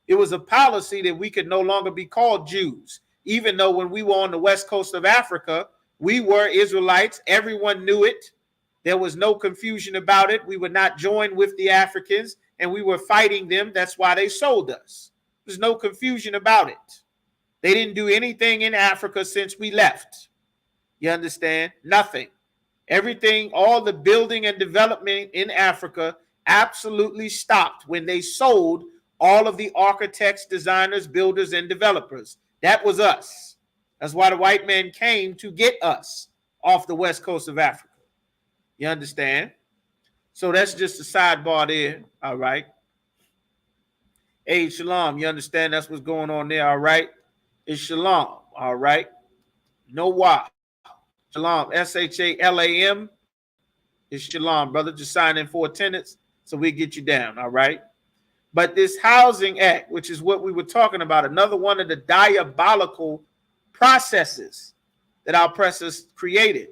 It was a policy that we could no longer be called Jews, even though when we were on the west coast of Africa, we were Israelites. Everyone knew it. There was no confusion about it. We were not joined with the Africans, and we were fighting them. That's why they sold us. There's no confusion about it. They didn't do anything in Africa since we left. You understand? Nothing. Everything, all the building and development in Africa absolutely stopped when they sold all of the architects, designers, builders, and developers. That was us. That's why the white man came to get us off the west coast of Africa. You understand? So that's just a sidebar there. All right. Hey, Shalom. You understand? That's what's going on there. All right. It's Shalom. All right. No why. Shalom. SHALAM. It's Shalom, brother. Just sign in for attendance so we get you down. All right. But this Housing Act, which is what we were talking about, another one of the diabolical processes that our oppressors created,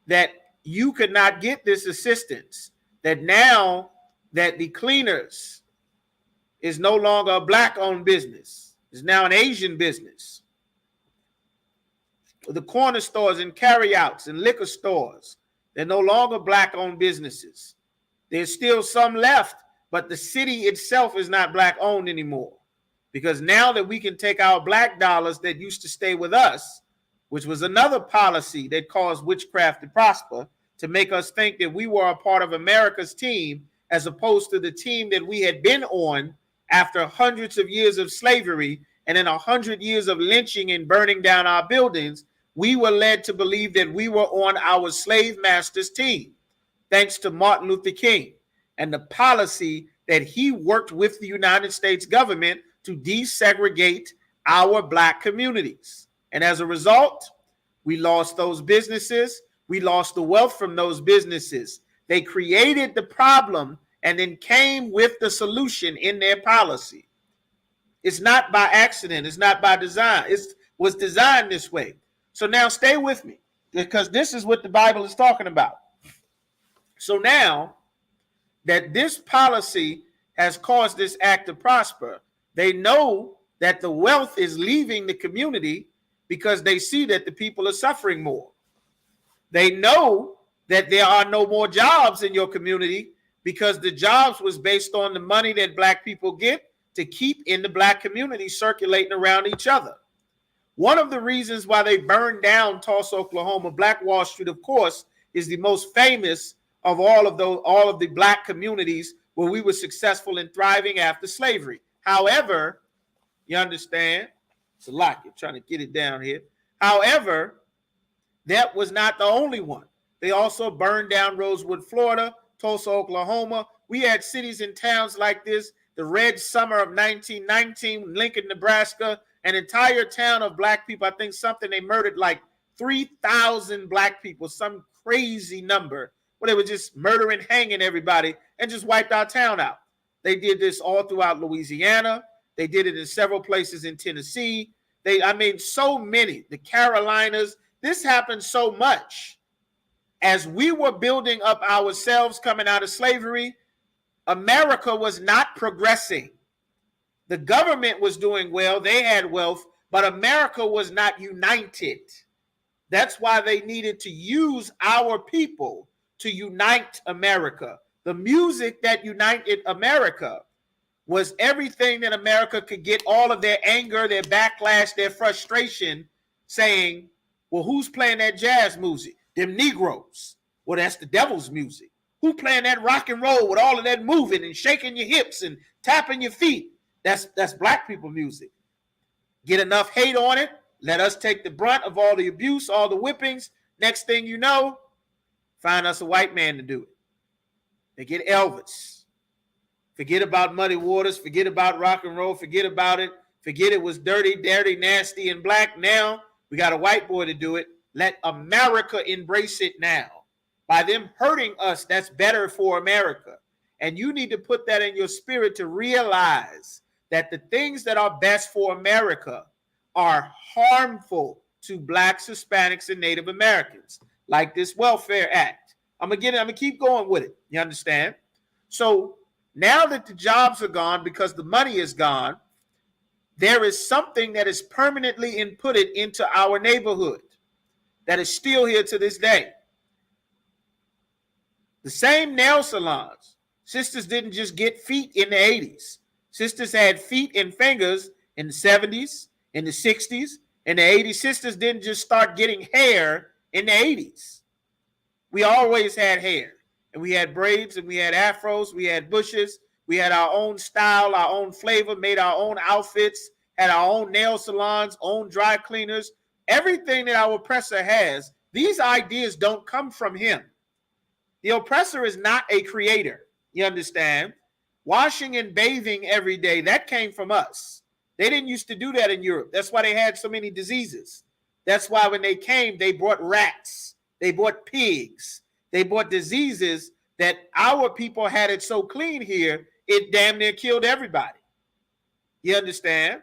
that you could not get this assistance, that now that the cleaners is no longer a black-owned business. It's now an Asian business. The corner stores and carryouts and liquor stores, they're no longer black-owned businesses. There's still some left, but the city itself is not black-owned anymore. Because now that we can take our black dollars that used to stay with us, which was another policy that caused witchcraft to prosper, to make us think that we were a part of America's team, as opposed to the team that we had been on after hundreds of years of slavery and then 100 years of lynching and burning down our buildings. We were led to believe that we were on our slave master's team, thanks to Martin Luther King and the policy that he worked with the United States government to desegregate our black communities. And as a result, we lost those businesses. We lost the wealth from those businesses. They created the problem and then came with the solution in their policy. It's not by accident. It's not by design. It was designed this way. So now stay with me, because this is what the Bible is talking about. So now that this policy has caused this act to prosper, they know that the wealth is leaving the community because they see that the people are suffering more. They know that there are no more jobs in your community because the jobs was based on the money that black people get to keep in the black community circulating around each other. One of the reasons why they burned down Tulsa, Oklahoma, Black Wall Street, of course, is the most famous of all of the black communities where we were successful in thriving after slavery. However, you understand, it's a lot. You're trying to get it down here. However, that was not the only one. They also burned down Rosewood, Florida, Tulsa, Oklahoma. We had cities and towns like this. The Red Summer of 1919, Lincoln, Nebraska, an entire town of black people. I think they murdered like 3,000 black people, some crazy number, where they were just murdering, hanging everybody, and just wiped our town out. They did this all throughout Louisiana. They did it in several places in Tennessee. So many. The Carolinas. This happened so much. As we were building up ourselves coming out of slavery, America was not progressing. The government was doing well. They had wealth, but America was not united. That's why they needed to use our people to unite America. The music that united America was everything that America could get all of their anger, their backlash, their frustration, saying, well, who's playing that jazz music? Them Negroes. Well, that's the devil's music. Who playing that rock and roll with all of that moving and shaking your hips and tapping your feet? That's black people music. Get enough hate on it. Let us take the brunt of all the abuse, all the whippings. Next thing you know, find us a white man to do it. They get Elvis. Forget about Muddy Waters. Forget about rock and roll. Forget about it. Forget it was dirty, nasty, and black. Now we got a white boy to do it. Let America embrace it now. By them hurting us, that's better for America. And you need to put that in your spirit to realize that the things that are best for America are harmful to blacks, Hispanics, and Native Americans, like this Welfare Act. I'm gonna keep going with it. You understand? So now that the jobs are gone because the money is gone, there is something that is permanently inputted into our neighborhood that is still here to this day. The same nail salons. Sisters didn't just get feet in the 80s. Sisters had feet and fingers in the 70s, in the 60s, in the 80s. Sisters didn't just start getting hair in the 80s. We always had hair. And we had braids and we had afros, we had bushes. We had our own style, our own flavor, made our own outfits, had our own nail salons, own dry cleaners. Everything that our oppressor has, these ideas don't come from him. The oppressor is not a creator. You understand? Washing and bathing every day, that came from us. They didn't used to do that in Europe. That's why they had so many diseases. That's why when they came, they brought rats. They brought pigs. They brought diseases that our people had it so clean here, it damn near killed everybody. You understand?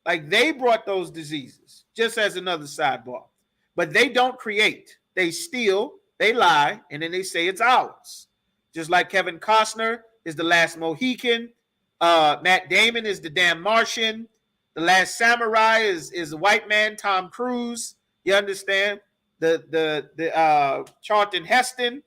Like they brought those diseases, just as another sidebar. But they don't create. They steal, they lie, and then they say it's ours. Just like Kevin Costner is the last Mohican. Matt Damon is the damn Martian. The Last Samurai is a white man, Tom Cruise. You understand? The Charlton Heston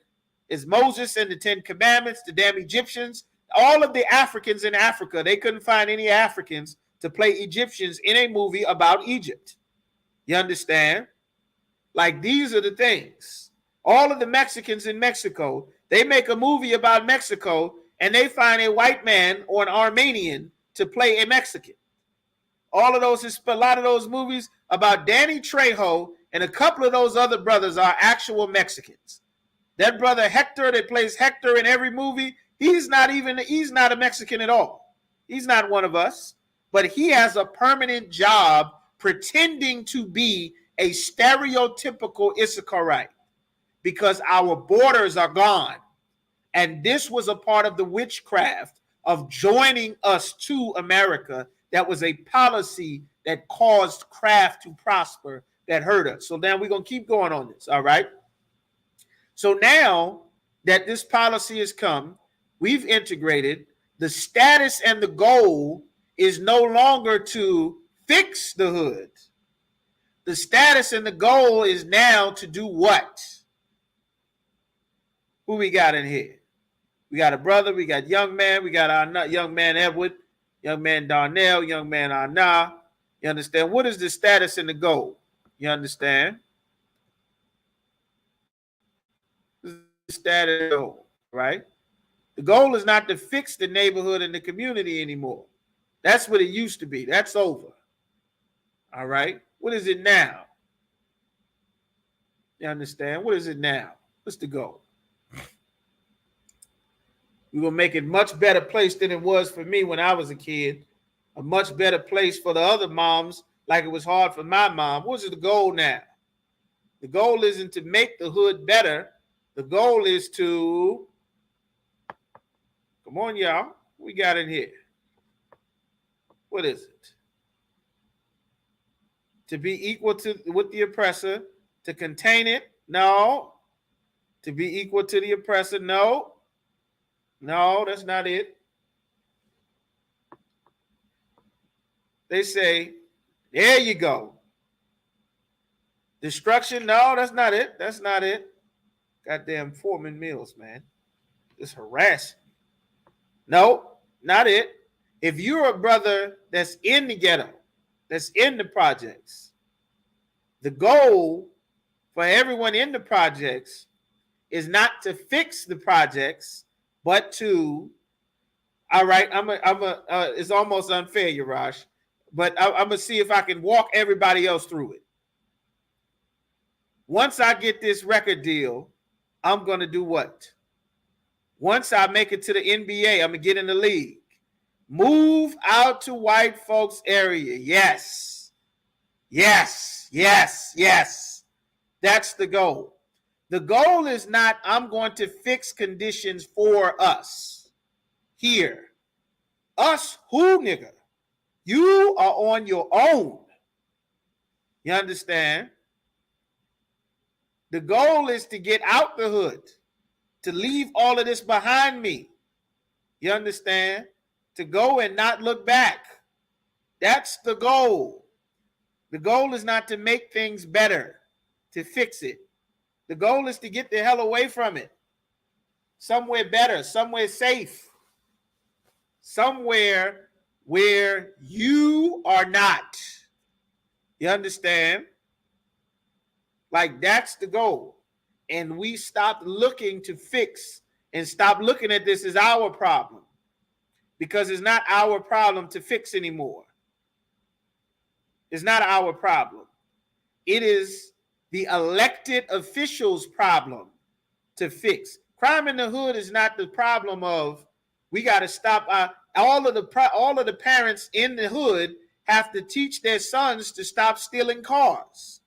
is Moses and the Ten Commandments, the damn Egyptians. All of the Africans in Africa, they couldn't find any Africans to play Egyptians in a movie about Egypt. You understand? Like, these are the things. All of the Mexicans in Mexico, they make a movie about Mexico and they find a white man or an Armenian to play a Mexican. All of those, a lot of those movies about Danny Trejo and a couple of those other brothers are actual Mexicans. That brother Hector that plays Hector in every movie, he's not a Mexican at all. He's not one of us, but he has a permanent job pretending to be a stereotypical Issacharite because our borders are gone. And this was a part of the witchcraft of joining us to America. That was a policy that caused craft to prosper that hurt us. So now we're going to keep going on this, all right? So now that this policy has come, we've integrated. The status and the goal is no longer to fix the hood. The status and the goal is now to do what? Who we got in here? We got a brother, we got young man, we got our young man Edward, young man Darnell, young man Anna. You understand? What is the status and the goal? You understand? The status and the goal, right? The goal is not to fix the neighborhood and the community anymore. That's what it used to be. That's over. All right? What is it now? You understand? What is it now? What's the goal? We're going to make it a much better place than it was for me when I was a kid. A much better place for the other moms, like it was hard for my mom. What's the goal now? The goal isn't to make the hood better. The goal is to, come on, y'all. What we got in here? What is it? To be equal to with the oppressor, to contain it? No. To be equal to the oppressor? No. No, that's not it. They say, there you go. Destruction? No, that's not it. That's not it. Goddamn Foreman Mills, man. It's harassing. No, not it. If you're a brother that's in the ghetto, that's in the projects, the goal for everyone in the projects is not to fix the projects, but to, all right, it's almost unfair, Yarash, but I'm going to see if I can walk everybody else through it. Once I get this record deal, I'm going to do what? Once I make it to the NBA, I'm going to get in the league. Move out to white folks' area. Yes. Yes, yes, yes. That's the goal. The goal is not, I'm going to fix conditions for us here. Us who, nigga? You are on your own. You understand? The goal is to get out the hood, to leave all of this behind me. You understand? To go and not look back. That's the goal. The goal is not to make things better, to fix it. The goal is to get the hell away from it. Somewhere better, somewhere safe. Somewhere where you are not. You understand? Like, that's the goal. And we stopped looking to fix and stop looking at this as our problem. Because it's not our problem to fix anymore. It's not our problem. It is the elected officials' problem to fix. Crime in the hood is not the problem of, we got to stop. All of the parents in the hood have to teach their sons to stop stealing cars.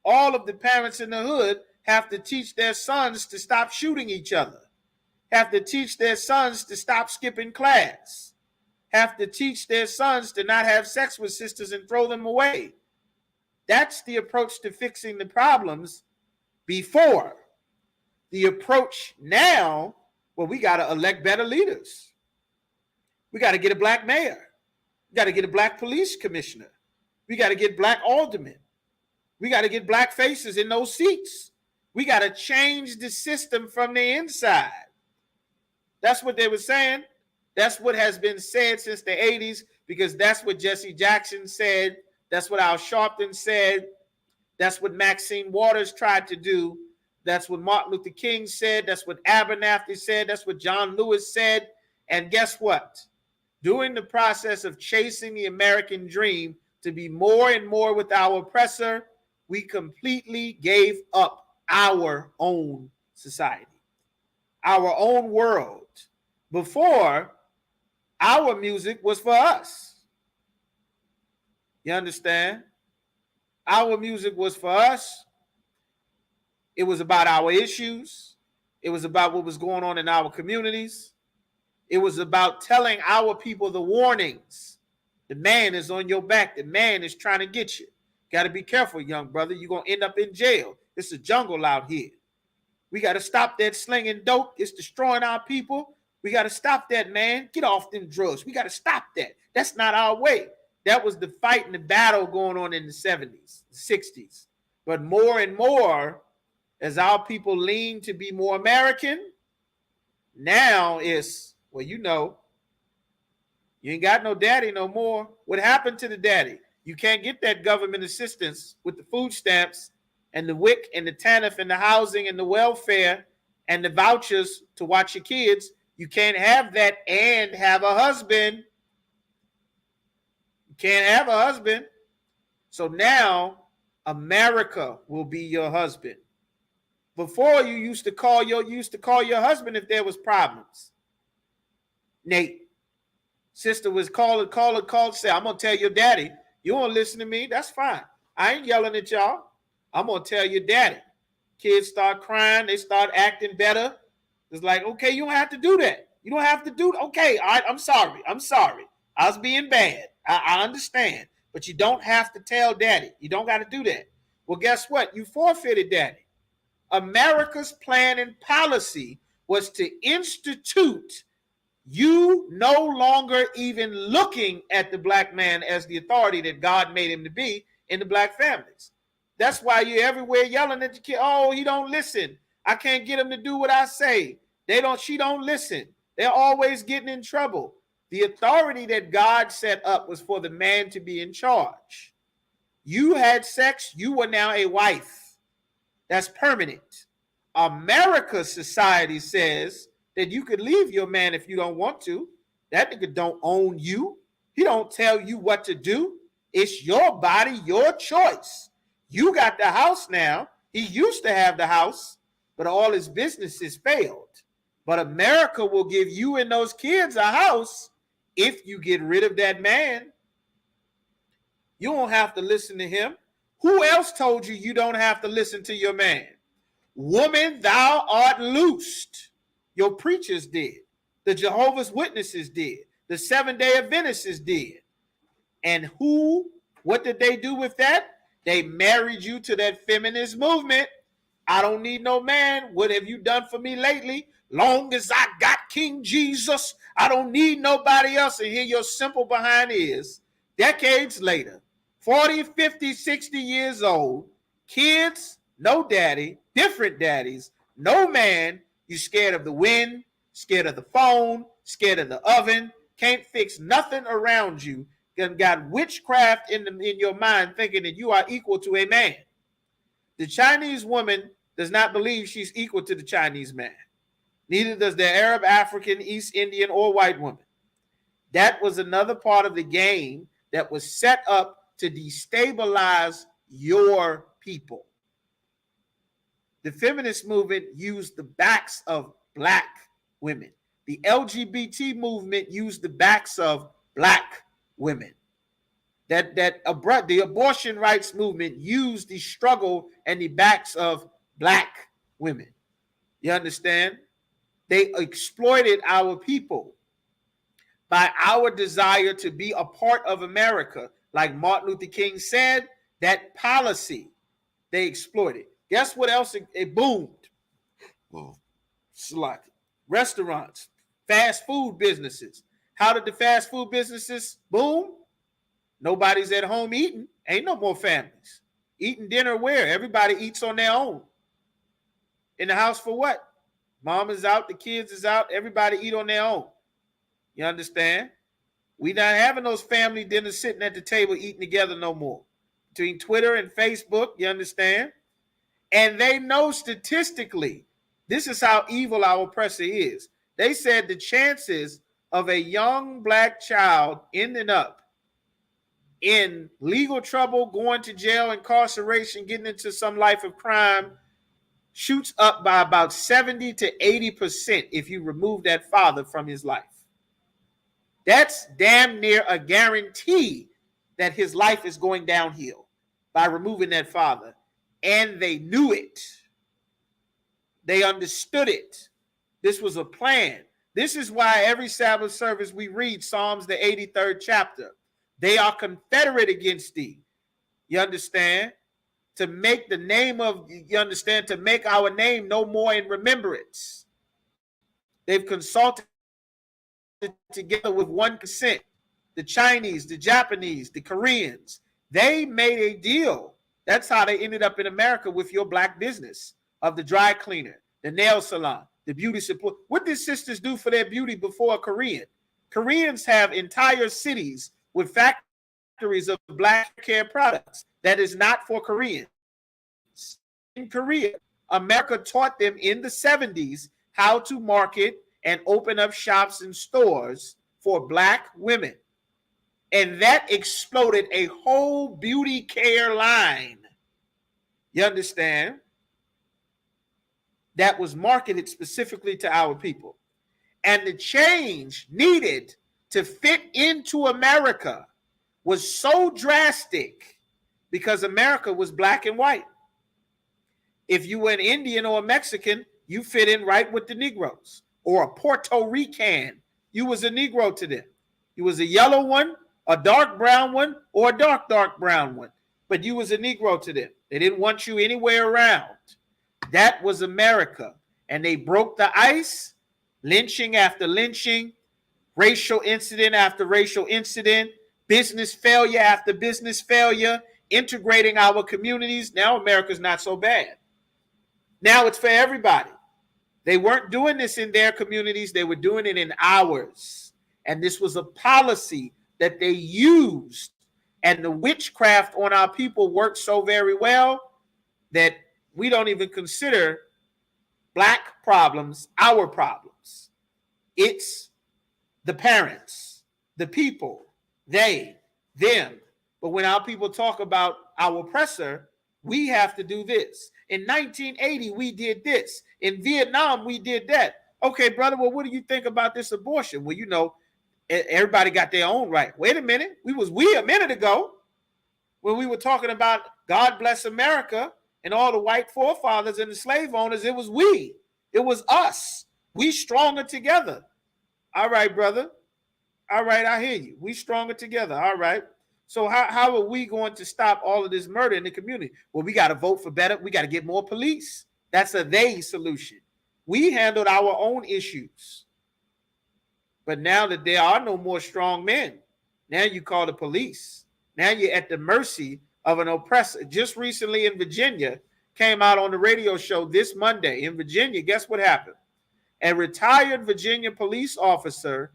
All of the parents in the hood have to teach their sons to stop shooting each other. Have to teach their sons to stop skipping class. Have to teach their sons to not have sex with sisters and throw them away. That's the approach to fixing the problems before. The approach now, well, we got to elect better leaders. We got to get a black mayor. We got to get a black police commissioner. We got to get black aldermen. We got to get black faces in those seats. We got to change the system from the inside. That's what they were saying. That's what has been said since the 80s, because that's what Jesse Jackson said. That's what Al Sharpton said. That's what Maxine Waters tried to do. That's what Martin Luther King said. That's what Abernathy said. That's what John Lewis said. And guess what? During the process of chasing the American dream to be more and more with our oppressor, we completely gave up our own society, our own world. Before, our music was for us. You understand? Our music was for us. It was about our issues. It was about what was going on in our communities. It was about telling our people the warnings. The man is on your back. The man is trying to get you. Got to be careful, young brother. You're going to end up in jail. It's a jungle out here. We got to stop that slinging dope. It's destroying our people. We got to stop that, man. Get off them drugs. We got to stop that. That's not our way. That was the fight and the battle going on in the 70s, the 60s. But more and more, as our people lean to be more American, now it's, well, you know, you ain't got no daddy no more. What happened to the daddy? You can't get that government assistance with the food stamps and the WIC and the TANF and the housing and the welfare and the vouchers to watch your kids. You can't have that and have a husband. You can't have a husband. So now America will be your husband. Before, you used to call your husband if there was problems. Nate, sister was call, say, I'm gonna tell your daddy. You won't listen to me? That's fine. I ain't yelling at y'all. I'm gonna tell your daddy. Kids start crying, they start acting better. It's like, okay, you don't have to do that. You don't have to do that. Okay, all right, I'm sorry. I was being bad. I understand. But you don't have to tell daddy. You don't got to do that. Well, guess what? You forfeited daddy. America's plan and policy was to institute you no longer even looking at the black man as the authority that God made him to be in the black families. That's why you're everywhere yelling at the kid. Oh, he don't listen. I can't get him to do what I say. She don't listen. They're always getting in trouble. The authority that God set up was for the man to be in charge. You had sex, you were now a wife. That's permanent. America's society says that you could leave your man if you don't want to. That nigga don't own you. He don't tell you what to do. It's your body, your choice. You got the house now. He used to have the house, but all his businesses failed. But America will give you and those kids a house if you get rid of that man. You don't have to listen to him. Who else told you you don't have to listen to your man? Woman, thou art loosed. Your preachers did. The Jehovah's Witnesses did. The Seventh-day Adventists did. And what did they do with that? They married you to that feminist movement. I don't need no man. What have you done for me lately? Long as I got King Jesus, I don't need nobody else. And here your simple behind is, decades later, 40, 50, 60 years old, kids, no daddy, different daddies, no man. You scared of the wind, scared of the phone, scared of the oven, can't fix nothing around you. Got witchcraft in your mind thinking that you are equal to a man. The Chinese woman does not believe she's equal to the Chinese man. Neither does the Arab, African, East Indian, or white woman. That was another part of the game that was set up to destabilize your people. The feminist movement used the backs of black women. The LGBT movement used the backs of black women. The abortion rights movement used the struggle and the backs of black women. You understand? They exploited our people by our desire to be a part of America. Like Martin Luther King said, that policy they exploited. Guess what else? It boomed. Restaurants, fast food businesses. How did the fast food businesses boom? Nobody's at home eating. Ain't no more families. Eating dinner where? Everybody eats on their own. In the house for what? Mom is out, the kids is out, everybody eat on their own. You understand? We not having those family dinners sitting at the table eating together no more. Between Twitter and Facebook, you understand? And they know statistically, this is how evil our oppressor is. They said the chances of a young black child ending up in legal trouble, going to jail, incarceration, getting into some life of crime shoots up by about 70 to 80% if you remove that father from his life. That's damn near a guarantee that his life is going downhill by removing that father. And they knew it. They understood it. This was a plan. This is why every Sabbath service we read Psalms, the 83rd chapter. They are confederate against thee. You understand? To make the name of, you understand, to make our name no more in remembrance. They've consulted together with one consent. The Chinese, the Japanese, the Koreans, they made a deal. That's how they ended up in America with your black business of the dry cleaner, the nail salon, the beauty support. What did sisters do for their beauty before a Korean? Koreans have entire cities with factories of black care products that is not for Koreans. In Korea, America taught them in the 70s how to market and open up shops and stores for black women. And that exploded a whole beauty care line. You understand? That was marketed specifically to our people. And the change needed to fit into America was so drastic because America was black and white. If you were an Indian or a Mexican, you fit in right with the Negroes. Or a Puerto Rican, you was a Negro to them. You was a yellow one, a dark brown one, or a dark brown one. But you was a Negro to them. They didn't want you anywhere around. That was America. And they broke the ice, lynching after lynching, racial incident after racial incident, business failure after business failure, integrating our communities. Now America's not so bad. Now it's for everybody. They weren't doing this in their communities. They were doing it in ours. And this was a policy that they used. And the witchcraft on our people worked so very well that we don't even consider black problems our problems. It's the parents, the people, they, them. But when our people talk about our oppressor, we have to do this. In 1980, we did this. In Vietnam, we did that. Okay, brother, well, what do you think about this abortion? Well, you know, everybody got their own right. Wait a minute. We a minute ago when we were talking about God bless America and all the white forefathers and the slave owners. It was we. It was us. We stronger together. All right, brother. All right, I hear you. We stronger together. All right. So how are we going to stop all of this murder in the community? Well, we got to vote for better. We got to get more police. That's a they solution. We handled our own issues. But now that there are no more strong men, now you call the police. Now you're at the mercy of an oppressor. Just recently in Virginia, came out on the radio show this Monday. In Virginia, guess what happened? A retired Virginia police officer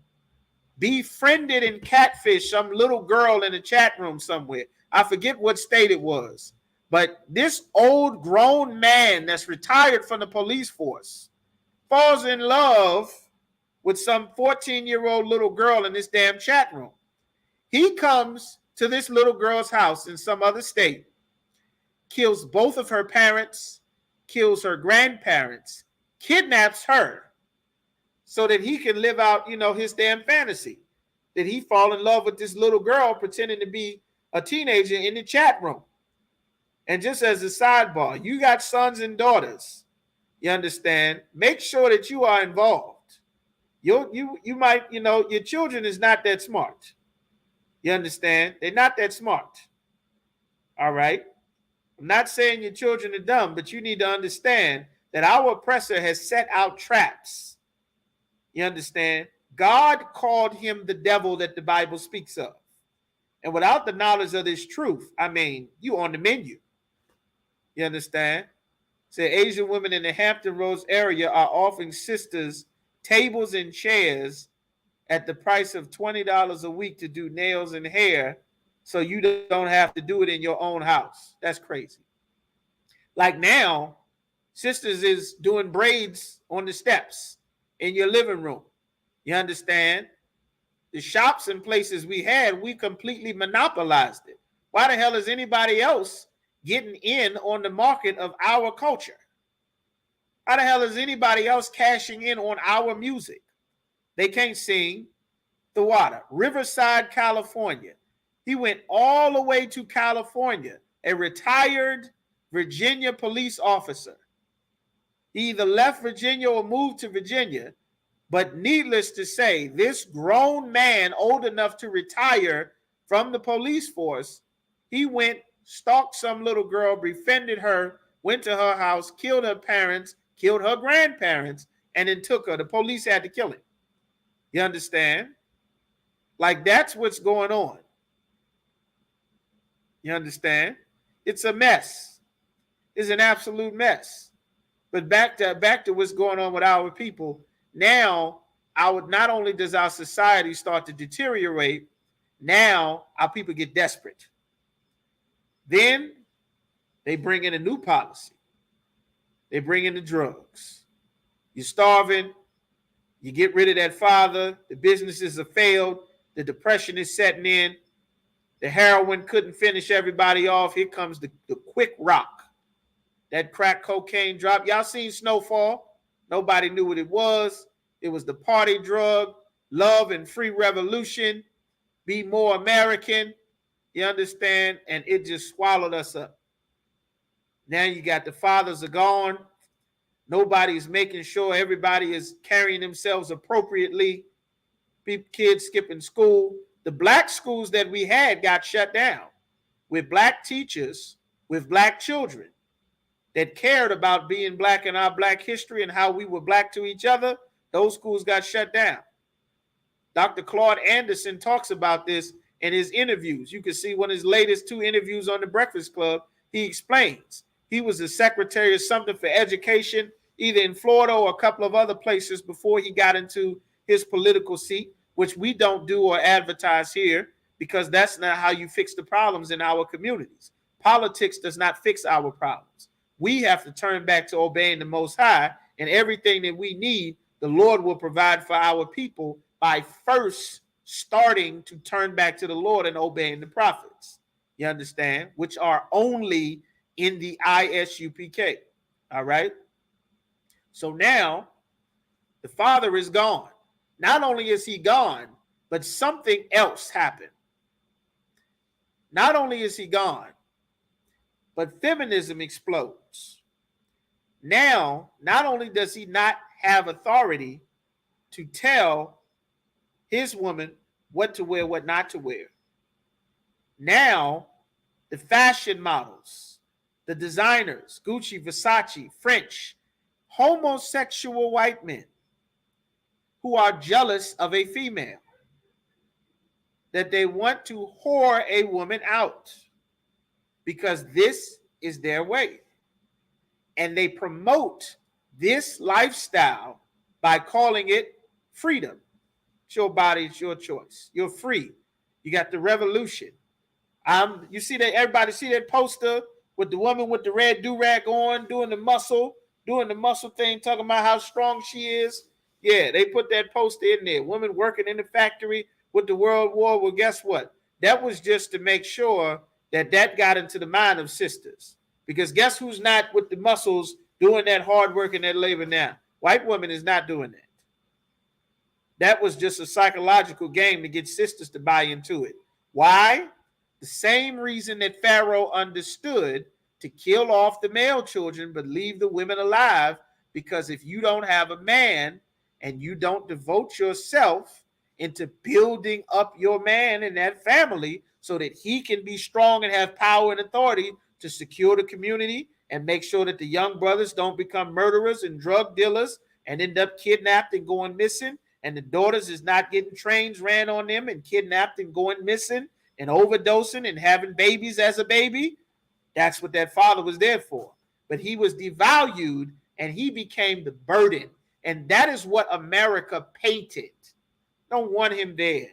befriended and catfished some little girl in a chat room somewhere. I forget what state it was. But this old grown man that's retired from the police force falls in love with some 14-year-old little girl in this damn chat room. He comes to this little girl's house in some other state, kills both of her parents, kills her grandparents, kidnaps her, so that he can live out, his damn fantasy. That he fall in love with this little girl pretending to be a teenager in the chat room. And just as a sidebar, you got sons and daughters, you understand? Make sure that you are involved. You might, your children is not that smart. You understand? They're not that smart. All right? I'm not saying your children are dumb, but you need to understand that our oppressor has set out traps. You understand? God called him the devil that the Bible speaks of. And without the knowledge of this truth, I mean, you on the menu. You understand? Say Asian women in the Hampton Roads area are offering sisters tables and chairs at the price of $20 a week to do nails and hair, so you don't have to do it in your own house. That's crazy. Like now, sisters is doing braids on the steps in your living room. You understand? The shops and places we had, we completely monopolized it. Why the hell is anybody else getting in on the market of our culture? How the hell is anybody else cashing in on our music? They can't sing the water. Riverside, California. He went all the way to California, a retired Virginia police officer. He either left Virginia or moved to Virginia, but needless to say, this grown man old enough to retire from the police force, he went, stalked some little girl, befriended her, went to her house, killed her parents, killed her grandparents, and then took her. The police had to kill him. You understand? Like, that's what's going on. You understand? It's a mess. It's an absolute mess. But back to what's going on with our people. Now, not only does our society start to deteriorate, now our people get desperate. Then they bring in a new policy. They bring in the drugs. You're starving. You get rid of that father. The businesses have failed. The depression is setting in. The heroin couldn't finish everybody off. Here comes the quick rock. That crack cocaine drop. Y'all seen Snowfall? Nobody knew what it was. It was the party drug. Love and free revolution. Be more American. You understand? And it just swallowed us up. Now you got the fathers are gone. Nobody's making sure everybody is carrying themselves appropriately. Kids skipping school. The black schools that we had got shut down with black teachers, with black children that cared about being black and our black history and how we were black to each other. Those schools got shut down. Dr. Claude Anderson talks about this in his interviews. You can see one of his latest 2 interviews on the Breakfast Club. He explains he was the secretary of something for education, either in Florida or a couple of other places before he got into his political seat, which we don't do or advertise here because that's not how you fix the problems in our communities. Politics does not fix our problems. We have to turn back to obeying the Most High, and everything that we need, the Lord will provide for our people by first starting to turn back to the Lord and obeying the prophets. You understand? Which are only in the ISUPK. All right? So now the father is gone. Not only is he gone, but something else happened. Not only is he gone, but feminism explodes. Now, not only does he not have authority to tell his woman what to wear, what not to wear. Now, the fashion models, the designers, Gucci, Versace, French, homosexual white men who are jealous of a female, that they want to whore a woman out because this is their way. And they promote this lifestyle by calling it freedom. It's your body, it's your choice. You're free. You got the revolution. You see that, everybody see that poster with the woman with the red do-rag on, doing the muscle thing, talking about how strong she is. Yeah, they put that poster in there. Women working in the factory with the World War. Well, guess what? That was just to make sure that got into the mind of sisters. Because guess who's not with the muscles doing that hard work and that labor now? White women is not doing that. That was just a psychological game to get sisters to buy into it. Why? The same reason that Pharaoh understood to kill off the male children but leave the women alive, because if you don't have a man and you don't devote yourself into building up your man and that family so that he can be strong and have power and authority to secure the community and make sure that the young brothers don't become murderers and drug dealers and end up kidnapped and going missing and the daughters is not getting trains ran on them and kidnapped and going missing and overdosing and having babies as a baby, that's what that father was there for. But he was devalued and he became the burden. And that is what America painted. Don't want him there.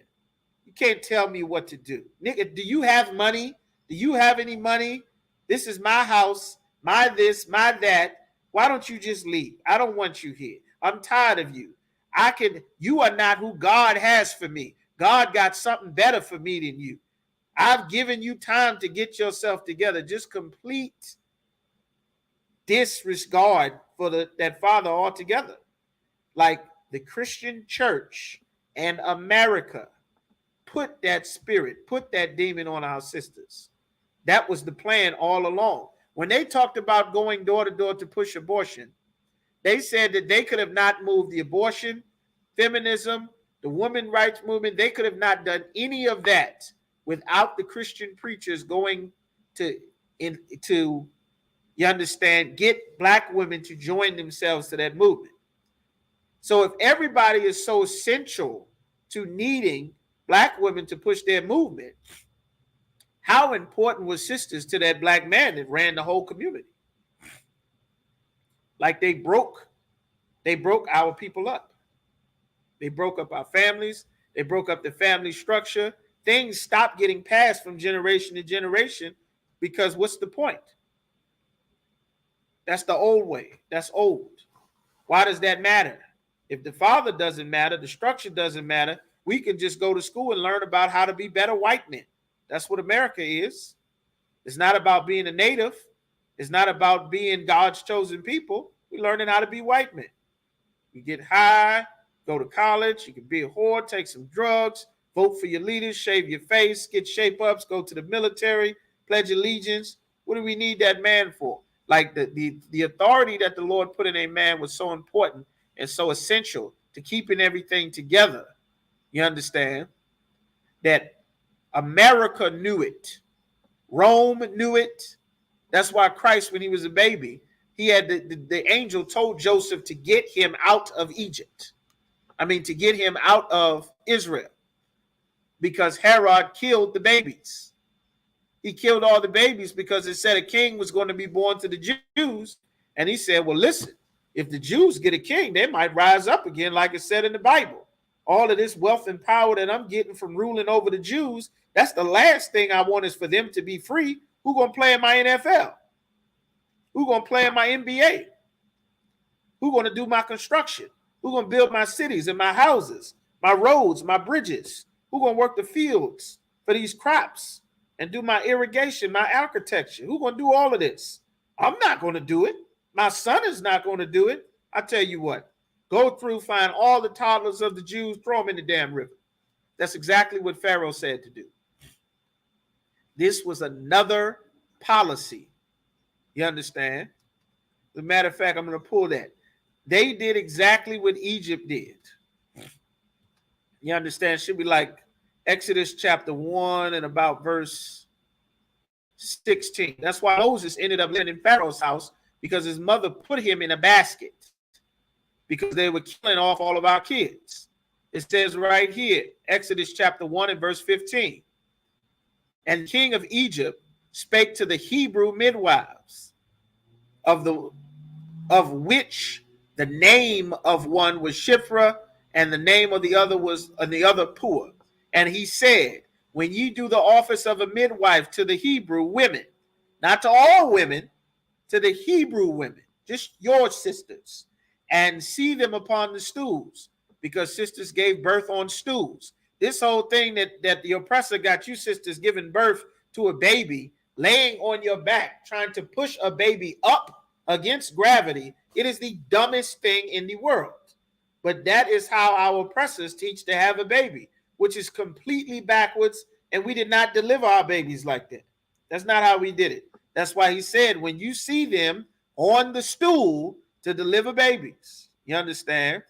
You can't tell me what to do. Nigga, do you have money? Do you have any money? This is my house, my this, my that. Why don't you just leave? I don't want you here. I'm tired of you. You are not who God has for me. God got something better for me than you. I've given you time to get yourself together. Just complete disregard for that father altogether. Like the Christian church and America put that spirit, put that demon on our sisters. That was the plan all along. When they talked about going door to door to push abortion, they said that they could have not moved the abortion, feminism, the women's rights movement. They could have not done any of that without the Christian preachers going to, you understand, get black women to join themselves to that movement. So if everybody is so essential to needing black women to push their movement, how important was sisters to that black man that ran the whole community? Like they broke our people up. They broke up our families. They broke up the family structure. Things stopped getting passed from generation to generation because what's the point? That's the old way. That's old. Why does that matter? If the father doesn't matter, the structure doesn't matter, we can just go to school and learn about how to be better white men. That's what America is. It's not about being a native. It's not about being God's chosen people. We're learning how to be white men. You get high, go to college, you can be a whore, take some drugs, vote for your leaders, shave your face, get shape-ups, go to the military, pledge allegiance. What do we need that man for? Like the authority that the Lord put in a man was so important and so essential to keeping everything together. You understand? That America knew it. Rome knew it. That's why Christ, when he was a baby, he had the angel told Joseph to get him out of Egypt. To get him out of Israel. Because Herod killed the babies. He killed all the babies because it said a king was going to be born to the Jews. And he said, well, listen, if the Jews get a king, they might rise up again, like it said in the Bible. All of this wealth and power that I'm getting from ruling over the Jews, that's the last thing I want is for them to be free. Who's going to play in my NFL? Who's going to play in my NBA? Who's going to do my construction? Who's going to build my cities and my houses, my roads, my bridges? Who's going to work the fields for these crops and do my irrigation, my architecture? Who's going to do all of this? I'm not going to do it. My son is not going to do it. I tell you what, go through, find all the toddlers of the Jews, throw them in the damn river. That's exactly what Pharaoh said to do. This was another policy. You understand? As a matter of fact, I'm going to pull that. They did exactly what Egypt did. You understand? Should be like Exodus chapter 1 and about verse 16. That's why Moses ended up living in Pharaoh's house, because his mother put him in a basket because they were killing off all of our kids. It says right here, Exodus chapter 1 and verse 15. And the king of Egypt spake to the Hebrew midwives, of which the name of one was Shiphrah, and the name of the other was Puah. And he said, when you do the office of a midwife to the Hebrew women, not to all women, to the Hebrew women, just your sisters, and see them upon the stools, because sisters gave birth on stools. This whole thing that the oppressor got you sisters giving birth to a baby, laying on your back, trying to push a baby up against gravity, it is the dumbest thing in the world. But that is how our oppressors teach to have a baby, which is completely backwards, and we did not deliver our babies like that. That's not how we did it. That's why he said, when you see them on the stool to deliver babies, you understand?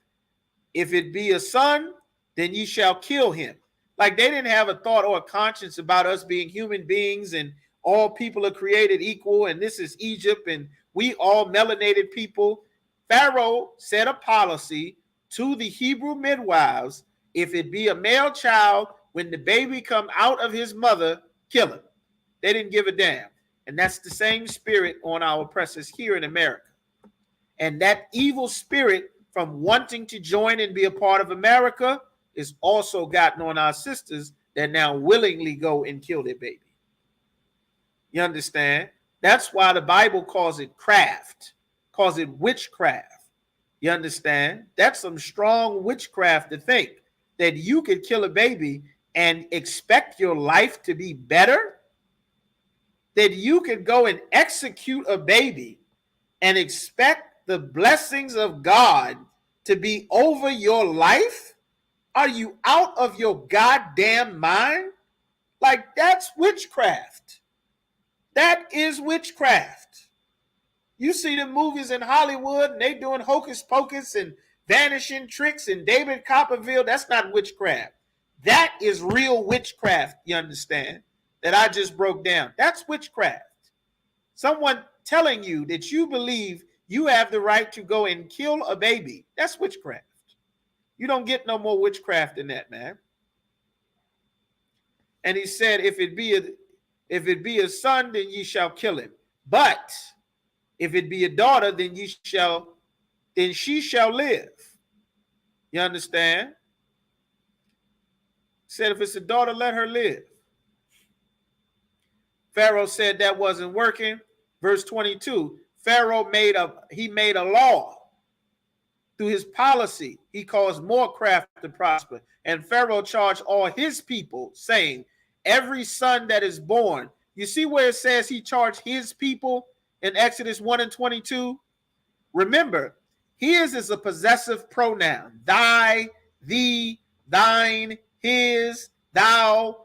If it be a son, then you shall kill him. Like they didn't have a thought or a conscience about us being human beings and all people are created equal, and this is Egypt, and we all melanated people. Pharaoh set a policy to the Hebrew midwives, if it be a male child, when the baby come out of his mother, kill him. They didn't give a damn. And that's the same spirit on our oppressors here in America. And that evil spirit from wanting to join and be a part of America is also gotten on our sisters that now willingly go and kill their baby. You understand? That's why the Bible calls it craft, calls it witchcraft. You understand? That's some strong witchcraft to think that you could kill a baby and expect your life to be better. That you could go and execute a baby and expect the blessings of God to be over your life? Are you out of your goddamn mind? Like, that's witchcraft. That is witchcraft. You see the movies in Hollywood and they doing hocus pocus and vanishing tricks and David Copperfield. That's not witchcraft. That is real witchcraft, you understand, that I just broke down. That's witchcraft. Someone telling you that you believe you have the right to go and kill a baby. That's witchcraft. You don't get no more witchcraft than that, man. And he said, if it be a son, then ye shall kill him. But if it be a daughter, then she shall live. You understand? Said if it's a daughter, let her live. Pharaoh said that wasn't working. Verse 22, Pharaoh made a law. Through his policy, he caused more craft to prosper. And Pharaoh charged all his people, saying, every son that is born. You see where it says he charged his people in Exodus 1 and 22? Remember, his is a possessive pronoun. Thy, thee, thine, his, thou.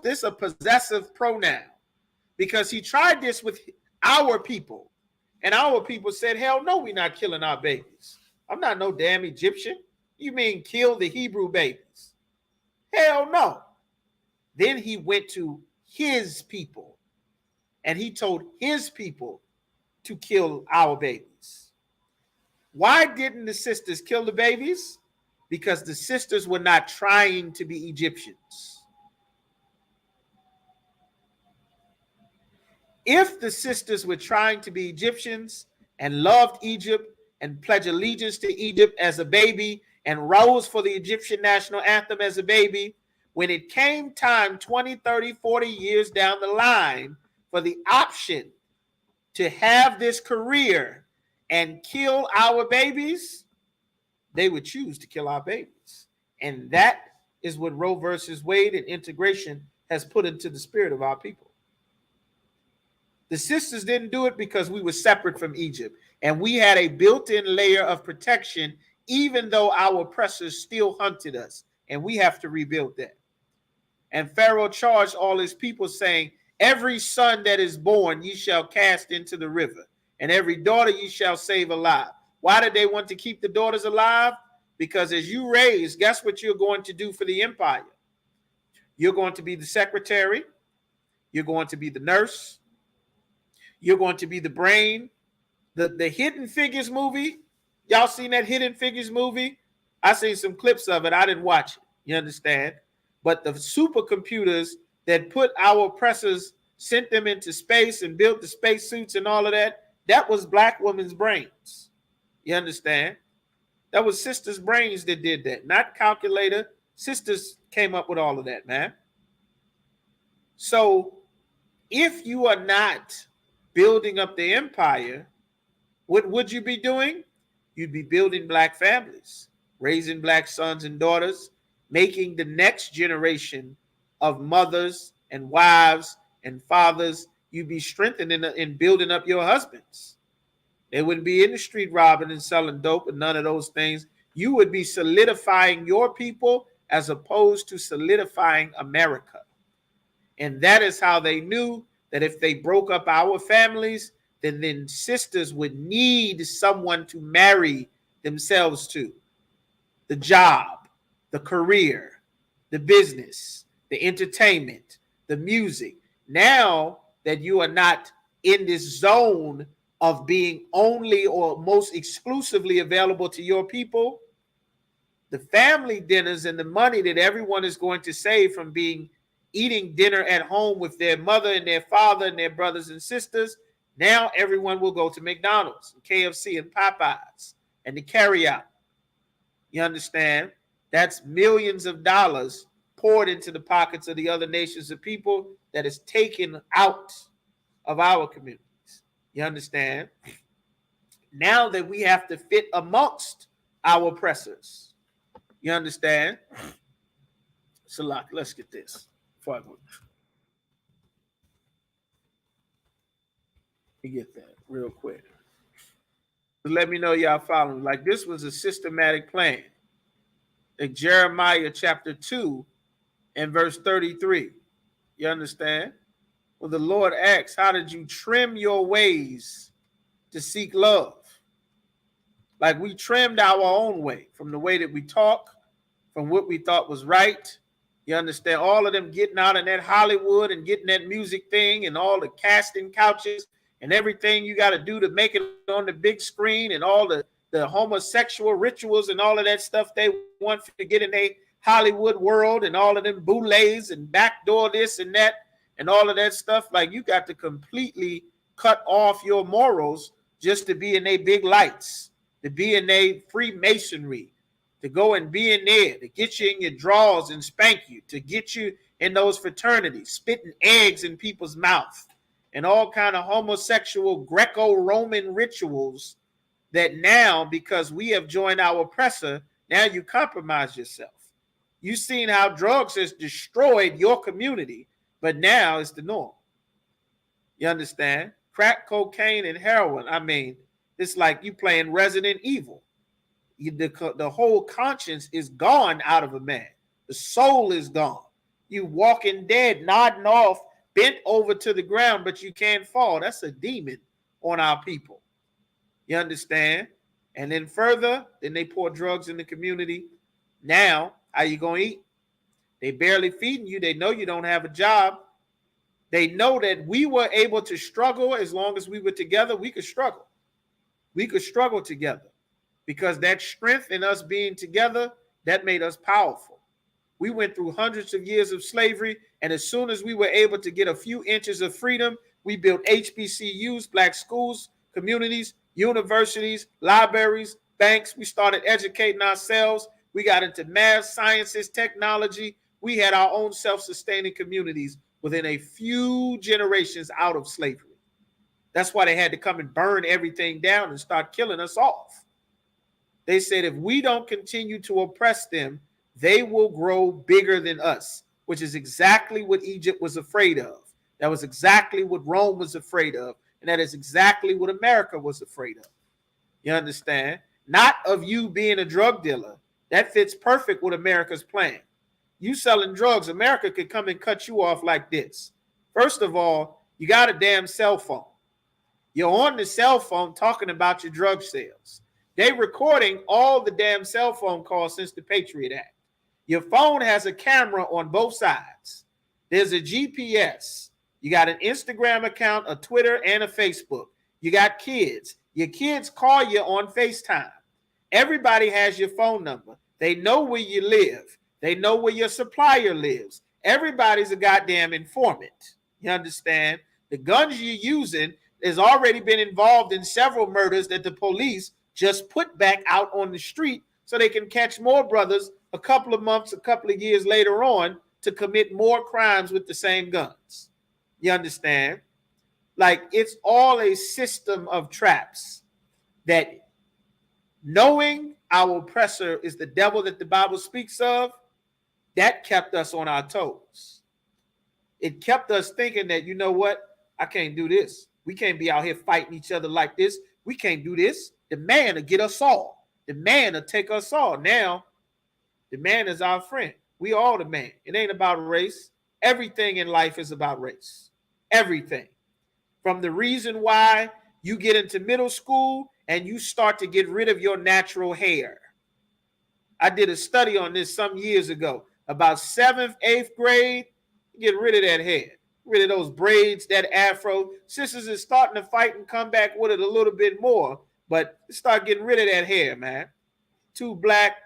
This is a possessive pronoun. Because he tried this with our people. And our people said, hell no, we're not killing our babies. I'm not no damn Egyptian. You mean kill the Hebrew babies? Hell no. Then he went to his people. And he told his people to kill our babies. Why didn't the sisters kill the babies? Because the sisters were not trying to be Egyptians. If the sisters were trying to be Egyptians and loved Egypt and pledged allegiance to Egypt as a baby and rose for the Egyptian national anthem as a baby, when it came time 20, 30, 40 years down the line for the option to have this career and kill our babies, they would choose to kill our babies. And that is what Roe versus Wade and integration has put into the spirit of our people. The sisters didn't do it because we were separate from Egypt. And we had a built-in layer of protection, even though our oppressors still hunted us. And we have to rebuild that. And Pharaoh charged all his people, saying, every son that is born ye shall cast into the river, and every daughter ye shall save alive. Why did they want to keep the daughters alive? Because as you raise, guess what you're going to do for the empire? You're going to be the secretary. You're going to be the nurse. You're going to be the brain. The Hidden Figures movie. Y'all seen that Hidden Figures movie? I seen some clips of it. I didn't watch it. You understand? But the supercomputers that put our oppressors, sent them into space and built the spacesuits and all of that, that was black women's brains. You understand? That was sisters' brains that did that, not calculator. Sisters came up with all of that, man. So if you are not building up the empire, what would you be doing? You'd be building black families, raising black sons and daughters, making the next generation of mothers and wives and fathers. You'd be strengthening and building up your husbands. They wouldn't be in the street robbing and selling dope and none of those things. You would be solidifying your people as opposed to solidifying America. And that is how they knew that if they broke up our families, then sisters would need someone to marry themselves to. The job, the career, the business, the entertainment, the music. Now that you are not in this zone of being only or most exclusively available to your people, The family dinners and the money that everyone is going to save from eating dinner at home with their mother and their father and their brothers and sisters, now everyone will go to McDonald's, and KFC, and Popeyes, and the carryout. You understand? That's millions of dollars poured into the pockets of the other nations of people that is taken out of our communities. You understand? Now that we have to fit amongst our oppressors. You understand? Salak, let's get this. Before I go. Let me get that real quick. Let me know y'all following. Like, this was a systematic plan. Like Jeremiah chapter 2 and verse 33. You understand? Well, the Lord asks, how did you trim your ways to seek love? Like, we trimmed our own way, from the way that we talk, from what we thought was right. You understand? All of them getting out in that Hollywood and getting that music thing and all the casting couches and everything you got to do to make it on the big screen, and all the homosexual rituals and all of that stuff they want to get in a Hollywood world, and all of them boulets and backdoor this and that and all of that stuff. Like, you got to completely cut off your morals just to be in a big lights, to be in a Freemasonry, to go and be in there, to get you in your drawers and spank you, to get you in those fraternities, spitting eggs in people's mouth, and all kind of homosexual Greco-Roman rituals that now, because we have joined our oppressor, now you compromise yourself. You've seen how drugs has destroyed your community, but now it's the norm. You understand? Crack, cocaine, and heroin. I mean, it's like you playing Resident Evil. The whole conscience is gone out of a man. The soul is gone. You walking dead, nodding off, bent over to the ground, but you can't fall. That's a demon on our people. You understand? And then further, then they pour drugs in the community. Now, how you going to eat? They barely feeding you. They know you don't have a job. They know that we were able to struggle as long as we were together. We could struggle. We could struggle together because that strength in us being together, that made us powerful. We went through hundreds of years of slavery, and as soon as we were able to get a few inches of freedom, we built HBCUs, black schools, communities, universities, libraries, banks. We started educating ourselves. We got into math, sciences, technology. We had our own self-sustaining communities within a few generations out of slavery. That's why they had to come and burn everything down and start killing us off. They said if we don't continue to oppress them, they will grow bigger than us, which is exactly what Egypt was afraid of. That was exactly what Rome was afraid of. And that is exactly what America was afraid of. You understand? Not of you being a drug dealer. That fits perfect with America's plan. You selling drugs, America could come and cut you off like this. First of all, you got a damn cell phone. You're on the cell phone talking about your drug sales. They recording all the damn cell phone calls since the Patriot Act. Your phone has a camera on both sides. There's a GPS. You got an Instagram account, a Twitter, and a Facebook. You got kids. Your kids call you on FaceTime. Everybody has your phone number. They know where you live. They know where your supplier lives. Everybody's a goddamn informant. You understand? The guns you're using has already been involved in several murders that the police just put back out on the street so they can catch more brothers a couple of months, a couple of years later on to commit more crimes with the same guns. You understand? Like, it's all a system of traps that knowing our oppressor is the devil that the Bible speaks of, that kept us on our toes. It kept us thinking that, you know what? I can't do this. We can't be out here fighting each other like this. We can't do this. The man will get us all. The man will take us all. Now, the man is our friend. We all the man. It ain't about race. Everything in life is about race. Everything. From the reason why you get into middle school and you start to get rid of your natural hair. I did a study on this some years ago. About 7th, 8th grade, get rid of that hair. Rid of those braids, that afro. Sisters is starting to fight and come back with it a little bit more, but start getting rid of that hair, man. Too black,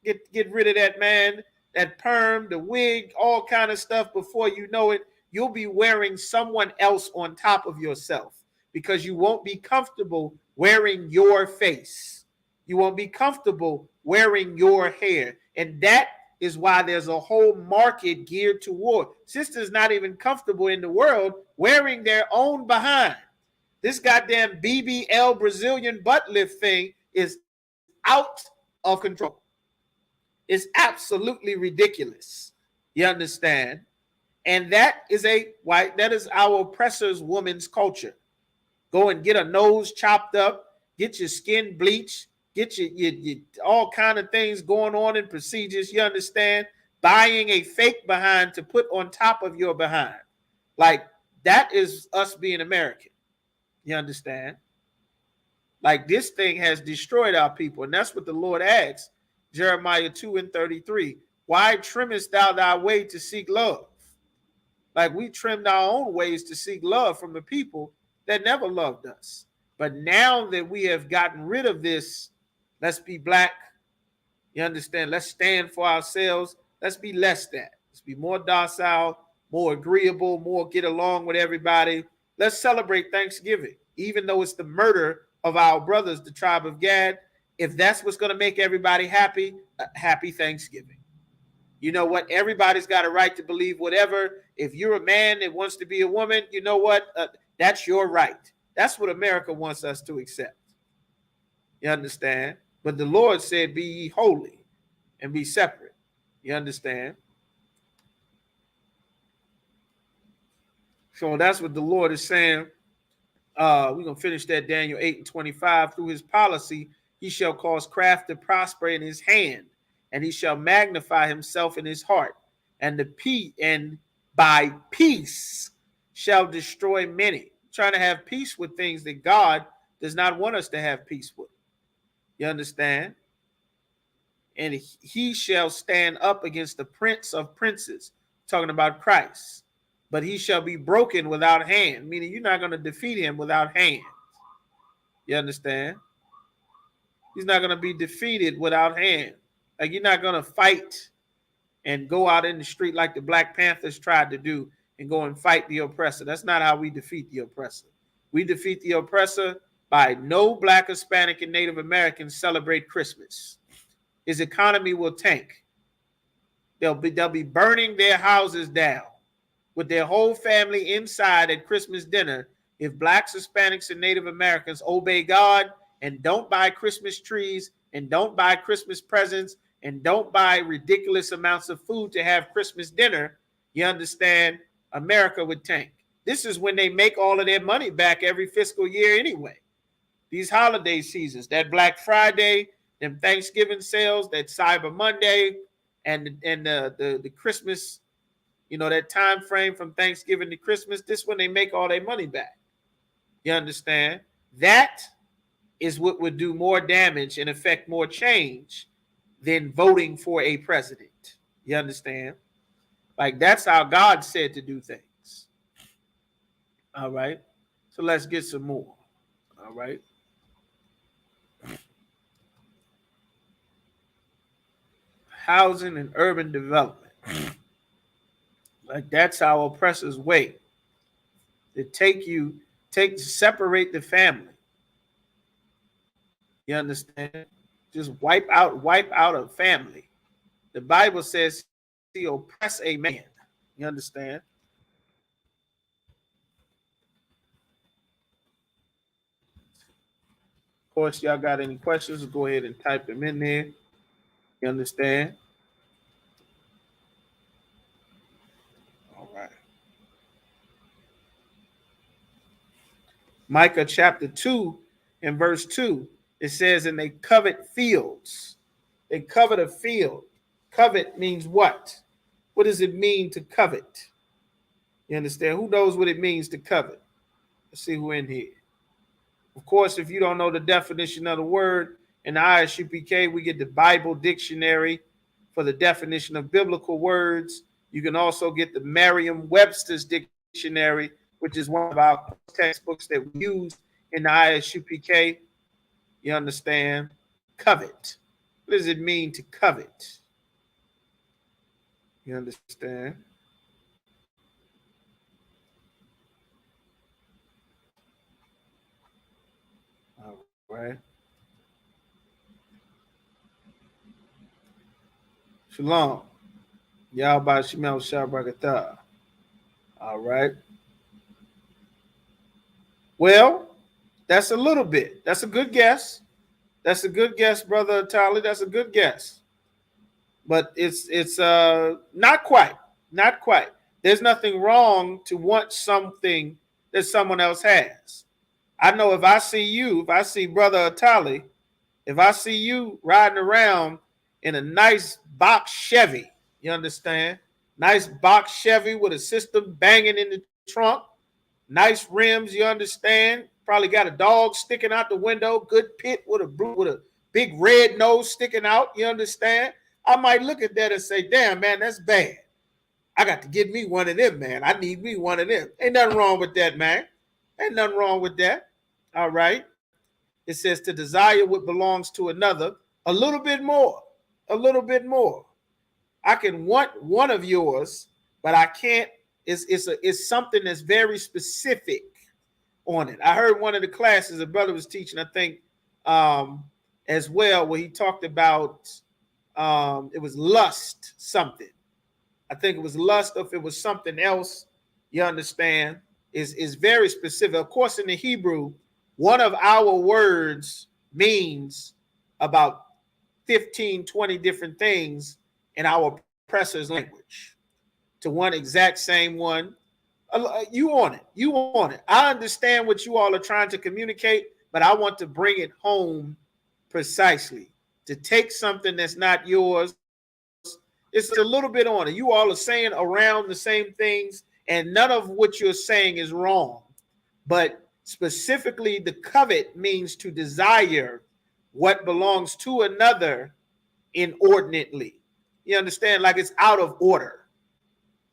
Get rid of that, man. That perm, the wig, all kind of stuff. Before you know it, you'll be wearing someone else on top of yourself because you won't be comfortable wearing your face. You won't be comfortable wearing your hair. And that is why there's a whole market geared toward sisters not even comfortable in the world wearing their own behind. This goddamn BBL Brazilian butt lift thing is out of control. It's absolutely ridiculous. You understand? And that is our oppressor's woman's culture. Go and get a nose chopped up, get your skin bleached, get your all kind of things going on in procedures. You understand? Buying a fake behind to put on top of your behind. Like, that is us being American. You understand? Like, this thing has destroyed our people. And that's what the Lord asks. Jeremiah 2:33. Why trimmest thou thy way to seek love? Like, we trimmed our own ways to seek love from the people that never loved us. But now that we have gotten rid of this, let's be black, you understand? Let's stand for ourselves. Let's be less that. Let's be more docile, more agreeable, more get along with everybody. Let's celebrate Thanksgiving, even though it's the murder of our brothers, the tribe of Gad. If that's what's going to make everybody happy, happy Thanksgiving. You know what? Everybody's got a right to believe whatever. If you're a man that wants to be a woman, you know what? That's your right. That's what America wants us to accept. You understand? But the Lord said, be ye holy and be separate. You understand? So that's what the Lord is saying. We're going to finish that Daniel 8:25. Through his policy, he shall cause craft to prosper in his hand, and he shall magnify himself in his heart. And by peace shall destroy many. Trying to have peace with things that God does not want us to have peace with. You understand? And he shall stand up against the prince of princes, talking about Christ. But he shall be broken without hand, meaning you're not going to defeat him without hands. You understand? He's not going to be defeated without hand. Like, you're not going to fight and go out in the street like the Black Panthers tried to do and go and fight the oppressor. That's not how we defeat the oppressor. We defeat the oppressor by no Black, Hispanic, and Native Americans celebrate Christmas. His economy will tank. They'll be burning their houses down with their whole family inside at Christmas dinner if Blacks, Hispanics, and Native Americans obey God and don't buy Christmas trees and don't buy Christmas presents and don't buy ridiculous amounts of food to have Christmas dinner. You understand? America would tank. This is when they make all of their money back every fiscal year anyway. These holiday seasons, that Black Friday, them Thanksgiving sales, that Cyber Monday, and the Christmas, you know, that time frame from Thanksgiving to Christmas, this is when they make all their money back. You understand? That is what would do more damage and affect more change than voting for a president. You understand? Like, that's how God said to do things. All right. So let's get some more. All right. Housing and urban development. Like, that's our oppressor's way. To separate the family. You understand? Just wipe out a family. The Bible says he oppress a man. You understand? Of course, y'all got any questions, go ahead and type them in there. You understand? All right. Micah chapter 2 and verse 2, it says, and they covet fields. They covet a field. Covet means what? What does it mean to covet? You understand? Who knows what it means to covet? Let's see who in here. Of course, if you don't know the definition of the word, in the ISUPK, we get the Bible dictionary for the definition of biblical words. You can also get the Merriam-Webster's dictionary, which is one of our textbooks that we use in the ISUPK. You understand? Covet. What does it mean to covet? You understand? All right. Shalom. Yahweh Shemel Shabrakatah. All right. Well, that's a little bit. That's a good guess. That's a good guess, brother Tyler. That's a good guess. But it's not quite. Not quite. There's nothing wrong to want something that someone else has. I know if I see you, if I see brother Atali, if I see you riding around in a nice box Chevy, you understand? Nice box Chevy with a system banging in the trunk, nice rims, you understand? Probably got a dog sticking out the window, good pit with a big red nose sticking out, you understand? I might look at that and say, damn, man, that's bad. I got to get me one of them, man. I need me one of them. Ain't nothing wrong with that, man. Ain't nothing wrong with that. All right. It says to desire what belongs to another a little bit more, a little bit more. I can want one of yours, but I can't. It's something that's very specific on it. I heard one of the classes a brother was teaching, I think, as well, where he talked about it was lust something. I think it was lust, or if it was something else, you understand, is very specific. Of course, in the Hebrew, one of our words means about 15, 20 different things in our oppressor's language to one exact same one. You on it. You on it. I understand what you all are trying to communicate, but I want to bring it home precisely. To take something that's not yours, it's a little bit on it. You all are saying around the same things, and none of what you're saying is wrong. But specifically, the covet means to desire what belongs to another inordinately. You understand? Like it's out of order.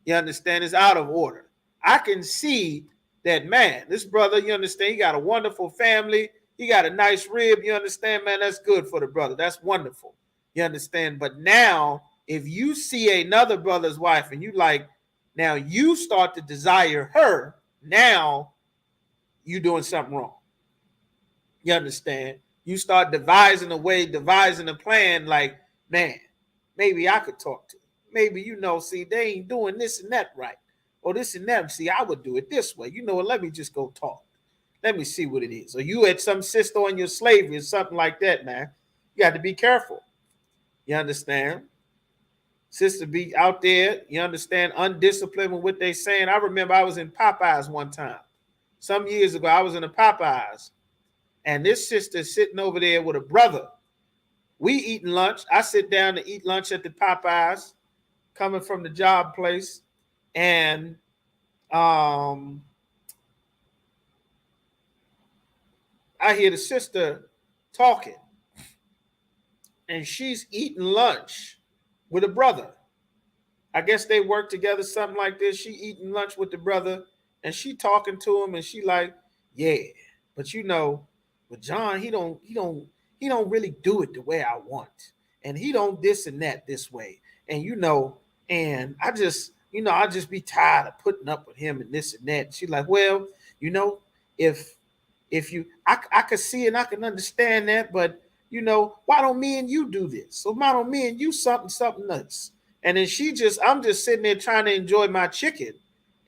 You understand? It's out of order. I can see that, man, this brother, you understand, he got a wonderful family. He got a nice rib. You understand, man? That's good for the brother. That's wonderful. You understand? But now, if you see another brother's wife and you like, now you start to desire her, now you doing something wrong. You understand? You start devising a way, devising a plan like, man, maybe I could talk to them. Maybe, you know, see, they ain't doing this and that right. Or this and that. See, I would do it this way. You know what? Let me just go talk. Let me see what it is. Or you had some sister on your slavery or something like that, man. You got to be careful. You understand? Sister be out there, you understand, undisciplined with what they saying. I remember I was in Popeyes one time. Some years ago, I was in the Popeyes. And this sister sitting over there with a brother. We eating lunch. I sit down to eat lunch at the Popeyes, coming from the job place. And I hear the sister talking. And she's eating lunch with a brother. I guess they work together, something like this. She eating lunch with the brother, and she talking to him, and she like, yeah, but you know, but John, he don't really do it the way I want, and he don't this and that this way, and you know, and I just be tired of putting up with him and this and that. And she like, well, you know, if you, I could see and I can understand that, but you know, why don't me and you do this? So why don't me and you something else? And then I'm just sitting there trying to enjoy my chicken,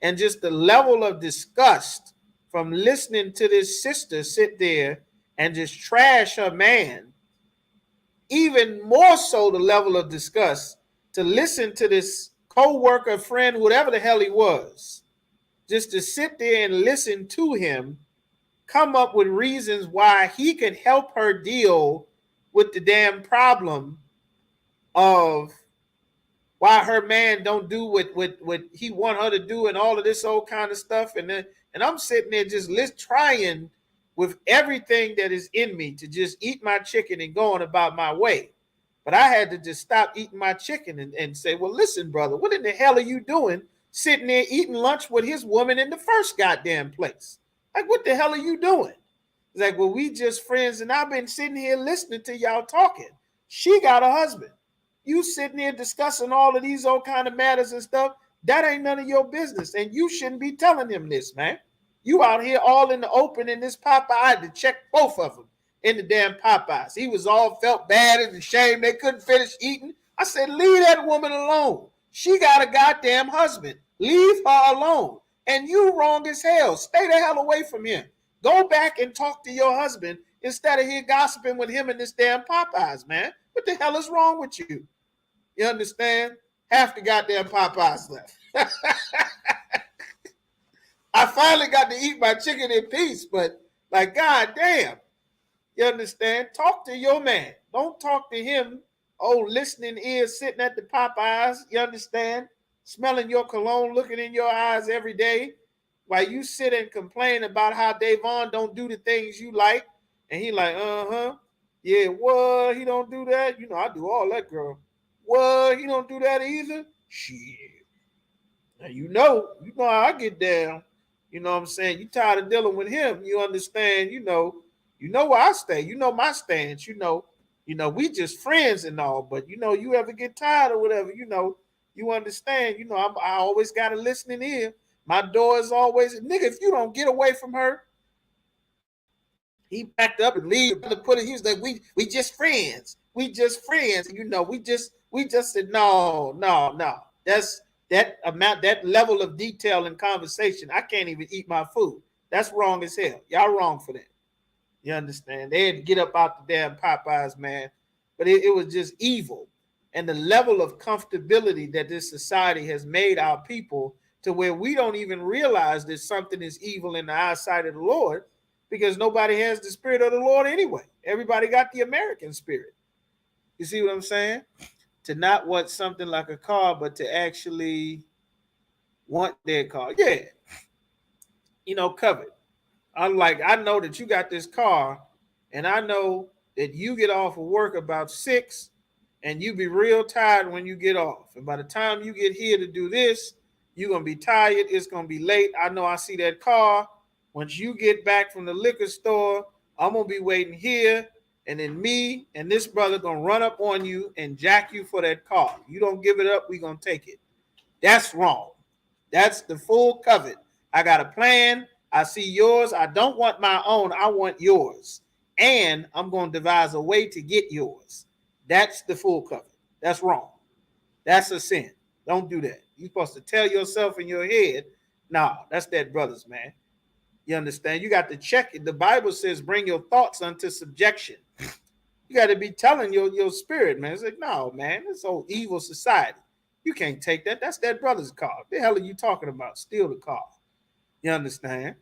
and just the level of disgust from listening to this sister sit there and just trash her man. Even more so, the level of disgust to listen to this co-worker, friend, whatever the hell he was, just to sit there and listen to him come up with reasons why he could help her deal with the damn problem of why her man don't do what he want her to do and all of this old kind of stuff. And I'm sitting there just trying with everything that is in me to just eat my chicken and going about my way. But I had to just stop eating my chicken and say, well, listen, brother, what in the hell are you doing sitting there eating lunch with his woman in the first goddamn place? Like, what the hell are you doing? It's like, well, we just friends, and I've been sitting here listening to y'all talking. She got a husband. You sitting there discussing all of these old kind of matters and stuff. That ain't none of your business. And you shouldn't be telling him this, man. You out here all in the open in this Popeye. I had to check both of them in the damn Popeyes. He was all felt bad and ashamed. They couldn't finish eating. I said, leave that woman alone. She got a goddamn husband. Leave her alone. And you wrong as hell. Stay the hell away from him. Go back and talk to your husband instead of here gossiping with him and this damn Popeyes, man. What the hell is wrong with you? You understand? Half the goddamn Popeyes left. I finally got to eat my chicken in peace, but like, goddamn. You understand? Talk to your man. Don't talk to him. Oh, listening ears sitting at the Popeyes. You understand? Smelling your cologne, looking in your eyes every day while you sit and complain about how Davon don't do the things you like. And he like, yeah, what? He don't do that? You know, I do all that, girl. What? He don't do that either? Shit. Now, you know how I get down. You know what I'm saying? You tired of dealing with him. You understand, you know where I stay. You know my stance. You know, we just friends and all. But, you ever get tired or whatever, you understand. I always got a listening ear. My door is always, nigga, if you don't get away from her, he backed up and leave. He was like, we just friends. We just friends. We just said, no. That's that level of detail and conversation. I can't even eat my food. That's wrong as hell. Y'all wrong for that. You understand? They had to get up out the damn Popeyes, man. But it was just evil. And the level of comfortability that this society has made our people to where we don't even realize that something is evil in the eyesight of the Lord, because nobody has the spirit of the Lord anyway. Everybody got the American spirit. You see what I'm saying? To not want something like a car, but to actually want their car. Yeah. Covered. Unlike, I know that you got this car, and I know that you get off of work about 6, and you be real tired when you get off. And by the time you get here to do this, you're going to be tired. It's going to be late. I know I see that car. Once you get back from the liquor store, I'm going to be waiting here. And then me and this brother going to run up on you and jack you for that car. You don't give it up, we going to take it. That's wrong. That's the full covet. I got a plan. I see yours. I don't want my own. I want yours. And I'm going to devise a way to get yours. That's the full covet. That's wrong. That's a sin. Don't do that. You're supposed to tell yourself in your head, nah, that's dead brothers, man. You understand? You got to check it. The Bible says bring your thoughts unto subjection. You got to be telling your spirit, man. It's like, no, man, this old evil society. You can't take that. That's that brother's car. What the hell are you talking about? Steal the car. You understand?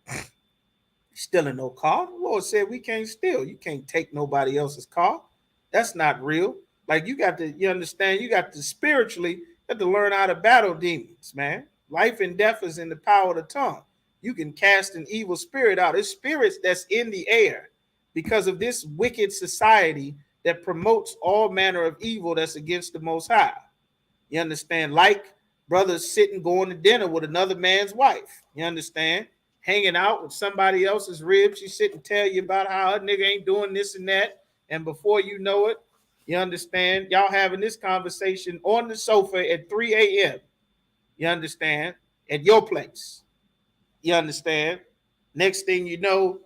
Stealing no car. The Lord said we can't steal. You can't take nobody else's car. That's not real. Like, you understand, you got to spiritually, you have to learn how to battle demons, man. Life and death is in the power of the tongue. You can cast an evil spirit out. It's spirits that's in the air because of this wicked society that promotes all manner of evil that's against the Most High. You understand? Like brothers sitting going to dinner with another man's wife. You understand? Hanging out with somebody else's ribs. She sit and tell you about how her nigga ain't doing this and that. And before you know it, you understand, y'all having this conversation on the sofa at 3 a.m. You understand? At your place. You understand? Next thing you know,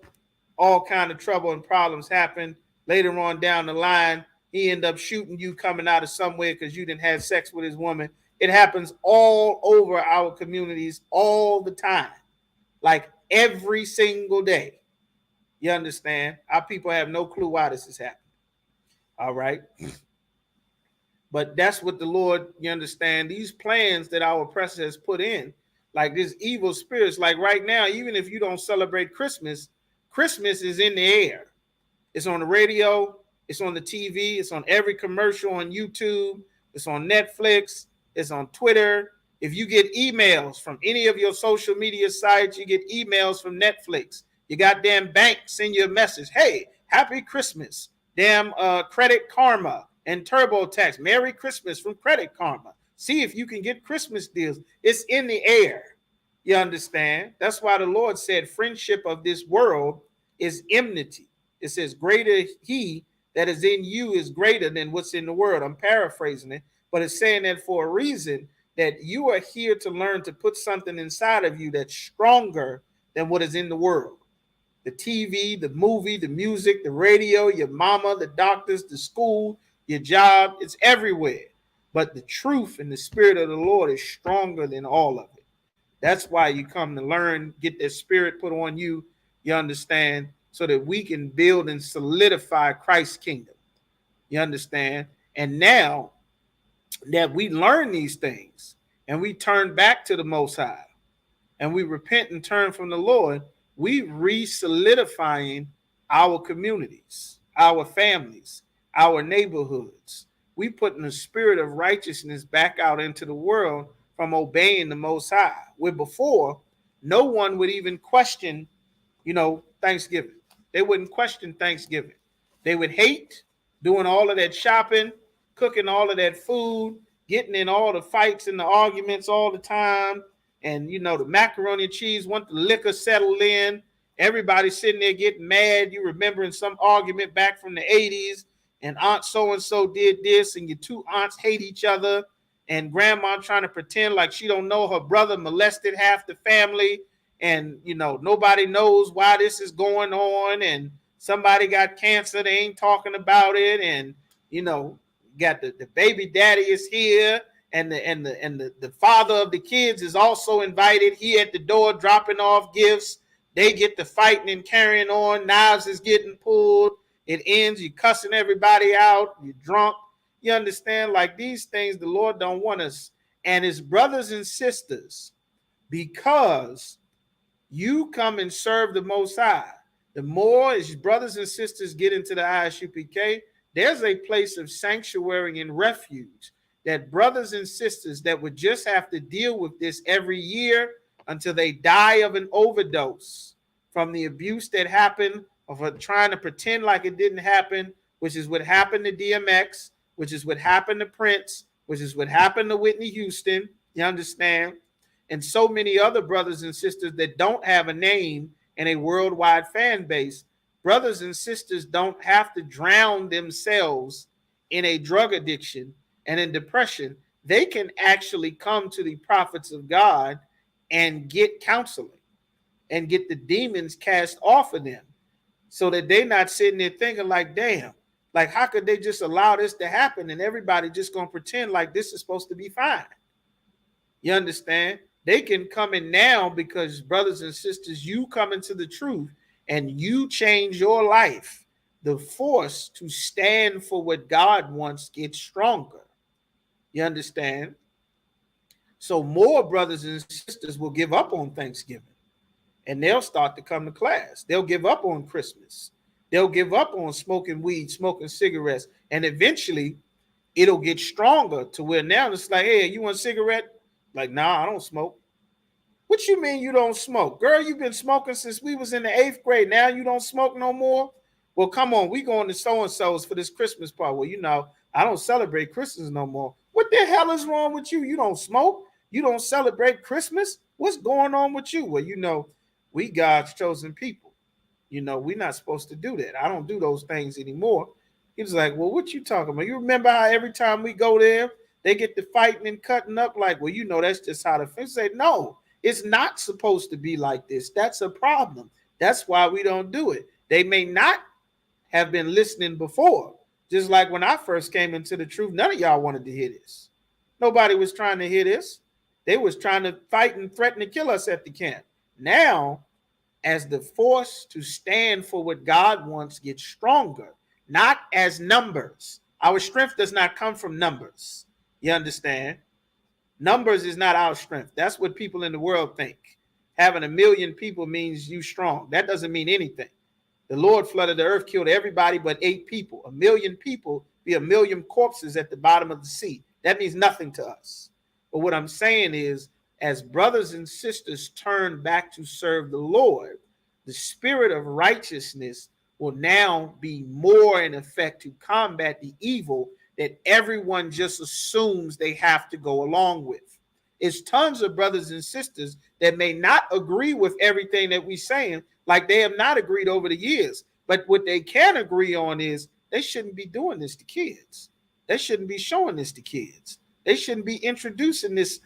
all kind of trouble and problems happen. Later on down the line, he end up shooting you coming out of somewhere because you didn't have sex with his woman. It happens all over our communities all the time. Like every single day. You understand? Our people have no clue why this is happening. All right. But that's what the Lord, you understand, these plans that our oppressor has put in, like this evil spirits, like right now, even if you don't celebrate Christmas, Christmas is in the air. It's on the radio, it's on the TV, it's on every commercial on YouTube, it's on Netflix, it's on Twitter. If you get emails from any of your social media sites, you get emails from Netflix. Your goddamn bank send you a message. Hey, happy Christmas. Damn Credit Karma and TurboTax. Merry Christmas from Credit Karma. See if you can get Christmas deals. It's in the air. You understand? That's why the Lord said friendship of this world is enmity. It says greater he that is in you is greater than what's in the world. I'm paraphrasing it, but it's saying that for a reason, that you are here to learn to put something inside of you that's stronger than what is in the world. The TV, the movie, the music, the radio, your mama, the doctors, the school, your job, it's everywhere. But the truth and the spirit of the Lord is stronger than all of it. That's why you come to learn, get that spirit put on you, you understand, so that we can build and solidify Christ's kingdom. You understand? And now that we learn these things and we turn back to the Most High and we repent and turn from the Lord, we re-solidifying our communities, our families, our neighborhoods. We putting the spirit of righteousness back out into the world from obeying the Most High. Where before, no one would even question, Thanksgiving. They wouldn't question Thanksgiving. They would hate doing all of that shopping, cooking all of that food, getting in all the fights and the arguments all the time. And, the macaroni and cheese, want the liquor settled in. Everybody sitting there getting mad. You remembering some argument back from the 80s, and Aunt so-and-so did this, and your two aunts hate each other, and grandma trying to pretend like she don't know her brother molested half the family, and, nobody knows why this is going on, and somebody got cancer, they ain't talking about it, and, got the baby daddy is here, and the father of the kids is also invited. He at the door dropping off gifts. They get to fighting and carrying on. Knives is getting pulled. It ends. You cussing everybody out. You're drunk. You understand? Like these things, the Lord don't want us. And his brothers and sisters, because you come and serve the Most High, the more his brothers and sisters get into the ISUPK, there's a place of sanctuary and refuge that brothers and sisters that would just have to deal with this every year until they die of an overdose from the abuse that happened, of trying to pretend like it didn't happen, which is what happened to DMX, which is what happened to Prince, which is what happened to Whitney Houston, you understand? And so many other brothers and sisters that don't have a name and a worldwide fan base. Brothers and sisters don't have to drown themselves in a drug addiction and in depression. They can actually come to the prophets of God and get counseling and get the demons cast off of them, so that they're not sitting there thinking like, damn, like how could they just allow this to happen and everybody just gonna pretend like this is supposed to be fine? You understand? They can come in now because, brothers and sisters, you come into the truth and you change your life. The force to stand for what God wants gets stronger. You understand? So more brothers and sisters will give up on Thanksgiving and they'll start to come to class. They'll give up on Christmas. They'll give up on smoking weed, smoking cigarettes. And eventually it'll get stronger to where now it's like, hey, you want a cigarette? Like, nah, I don't smoke. What you mean you don't smoke? Girl, you've been smoking since we was in the 8th grade. Now you don't smoke no more? Well, come on, we going to so-and-so's for this Christmas party. Well, I don't celebrate Christmas no more. What the hell is wrong with you? You don't smoke? You don't celebrate Christmas? What's going on with you? Well, we God's chosen people. We're not supposed to do that. I don't do those things anymore. He was like, well, what you talking about? You remember how every time we go there, they get to fighting and cutting up? Like, well, that's just how the fence say, no, it's not supposed to be like this. That's a problem. That's why we don't do it. They may not have been listening before. Just like when I first came into the truth, none of y'all wanted to hear this. Nobody was trying to hear this. They was trying to fight and threaten to kill us at the camp. Now, as the force to stand for what God wants gets stronger, not as numbers. Our strength does not come from numbers. You understand? Numbers is not our strength. That's what people in the world think. Having 1 million people means you strong. That doesn't mean anything. The Lord flooded the earth, killed everybody but 8 people. 1 million people be 1 million corpses at the bottom of the sea. That means nothing to us. But what I'm saying is, as brothers and sisters turn back to serve the Lord, the spirit of righteousness will now be more in effect to combat the evil that everyone just assumes they have to go along with. It's tons of brothers and sisters that may not agree with everything that we're saying, like they have not agreed over the years. But what they can agree on is they shouldn't be doing this to kids. They shouldn't be showing this to kids. They shouldn't be introducing this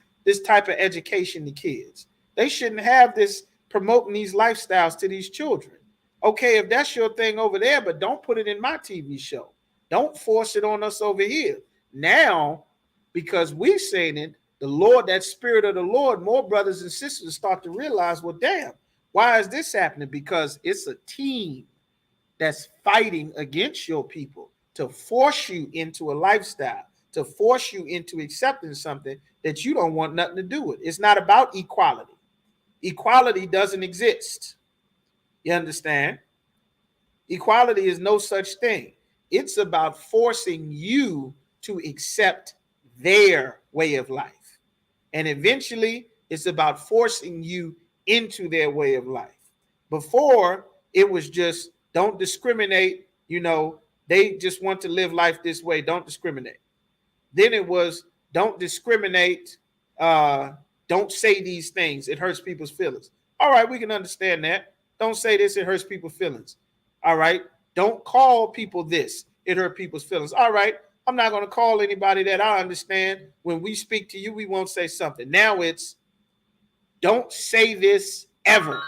type of education to kids. They shouldn't have this promoting these lifestyles to these children. Okay, if that's your thing over there, but don't put it in my TV show. Don't force it on us over here. Now, because we've seen it, the Lord, that spirit of the Lord, more brothers and sisters start to realize, well, damn, why is this happening? Because it's a team that's fighting against your people to force you into a lifestyle, to force you into accepting something that you don't want nothing to do with. It's not about equality. Equality doesn't exist. You understand? Equality is no such thing. It's about forcing you to accept their way of life. And eventually, it's about forcing you into their way of life. Before, it was just don't discriminate. You know, they just want to live life this way. Don't discriminate. Then it was don't discriminate. Don't say these things. It hurts people's feelings. All right, we can understand that. Don't say this. It hurts people's feelings. All right. Don't call people this. It hurt people's feelings. All right. I'm not going to call anybody that I understand. When we speak to you, we won't say something. Now it's don't say this ever.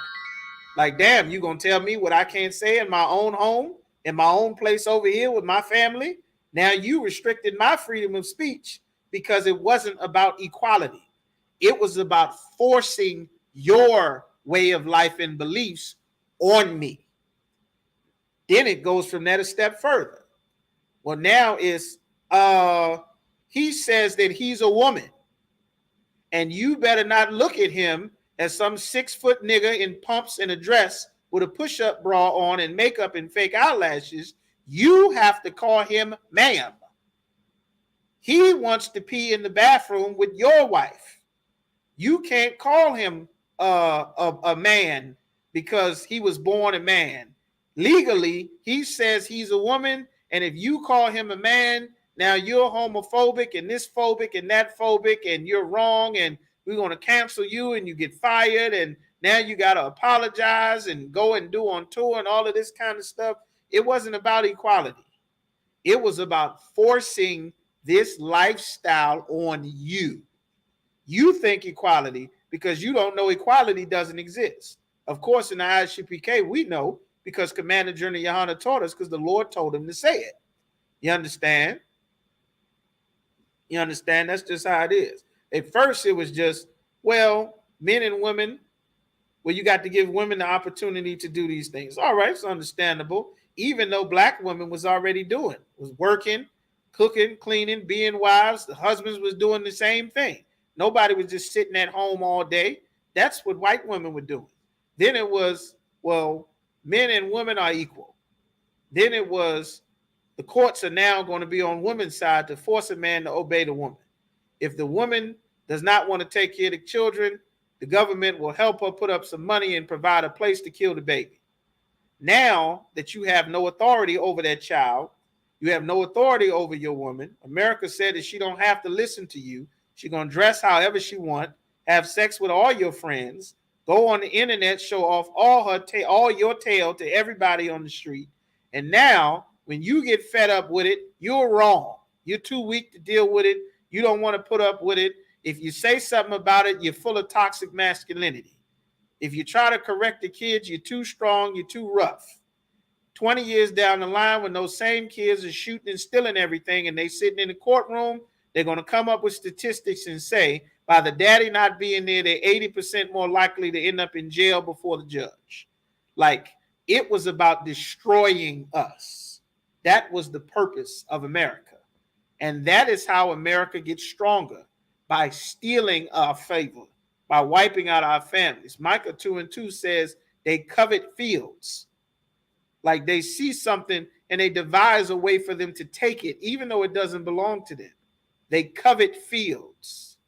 Like, damn, you going to tell me what I can't say in my own home, in my own place over here with my family? Now you restricted my freedom of speech because it wasn't about equality. It was about forcing your way of life and beliefs on me. Then it goes from that a step further. Well, now it's he says that he's a woman, and you better not look at him as some 6-foot nigga in pumps and a dress with a push-up bra on and makeup and fake eyelashes. You have to call him ma'am. He wants to pee in the bathroom with your wife. You can't call him a man because he was born a man. Legally, he says he's a woman, and if you call him a man, now you're homophobic and this phobic and that phobic, and you're wrong, and we're going to cancel you, and you get fired, and now you got to apologize and go and do on tour and all of this kind of stuff. It wasn't about equality. It was about forcing this lifestyle on you. You think equality because you don't know equality doesn't exist. Of course, in the ISUPK, we know because Commander General Yohana taught us because the Lord told him to say it. You understand? You understand? That's just how it is. At first, it was just, well, men and women, well, you got to give women the opportunity to do these things. All right, it's understandable. Even though black women was already doing, was working, cooking, cleaning, being wives. The husbands was doing the same thing. Nobody was just sitting at home all day. That's what white women were doing. Then it was, well, men and women are equal. Then it was the courts are now going to be on women's side to force a man to obey the woman. If the woman does not want to take care of the children, the government will help her put up some money and provide a place to kill the baby. Now that you have no authority over that child, you have no authority over your woman. America said that she don't have to listen to you. She's going to dress however she wants, have sex with all your friends, go on the internet, show off all your tail to everybody on the street. And now, when you get fed up with it, you're wrong. You're too weak to deal with it. You don't want to put up with it. If you say something about it, you're full of toxic masculinity. If you try to correct the kids, you're too strong, you're too rough. 20 years down the line, when those same kids are shooting and stealing everything and they sitting in the courtroom, they're going to come up with statistics and say, by the daddy not being there, they're 80% more likely to end up in jail before the judge. Like, it was about destroying us. That was the purpose of America. And that is how America gets stronger, by stealing our favor, by wiping out our families. Micah 2:2 says they covet fields. Like they see something and they devise a way for them to take it, even though it doesn't belong to them. They covet fields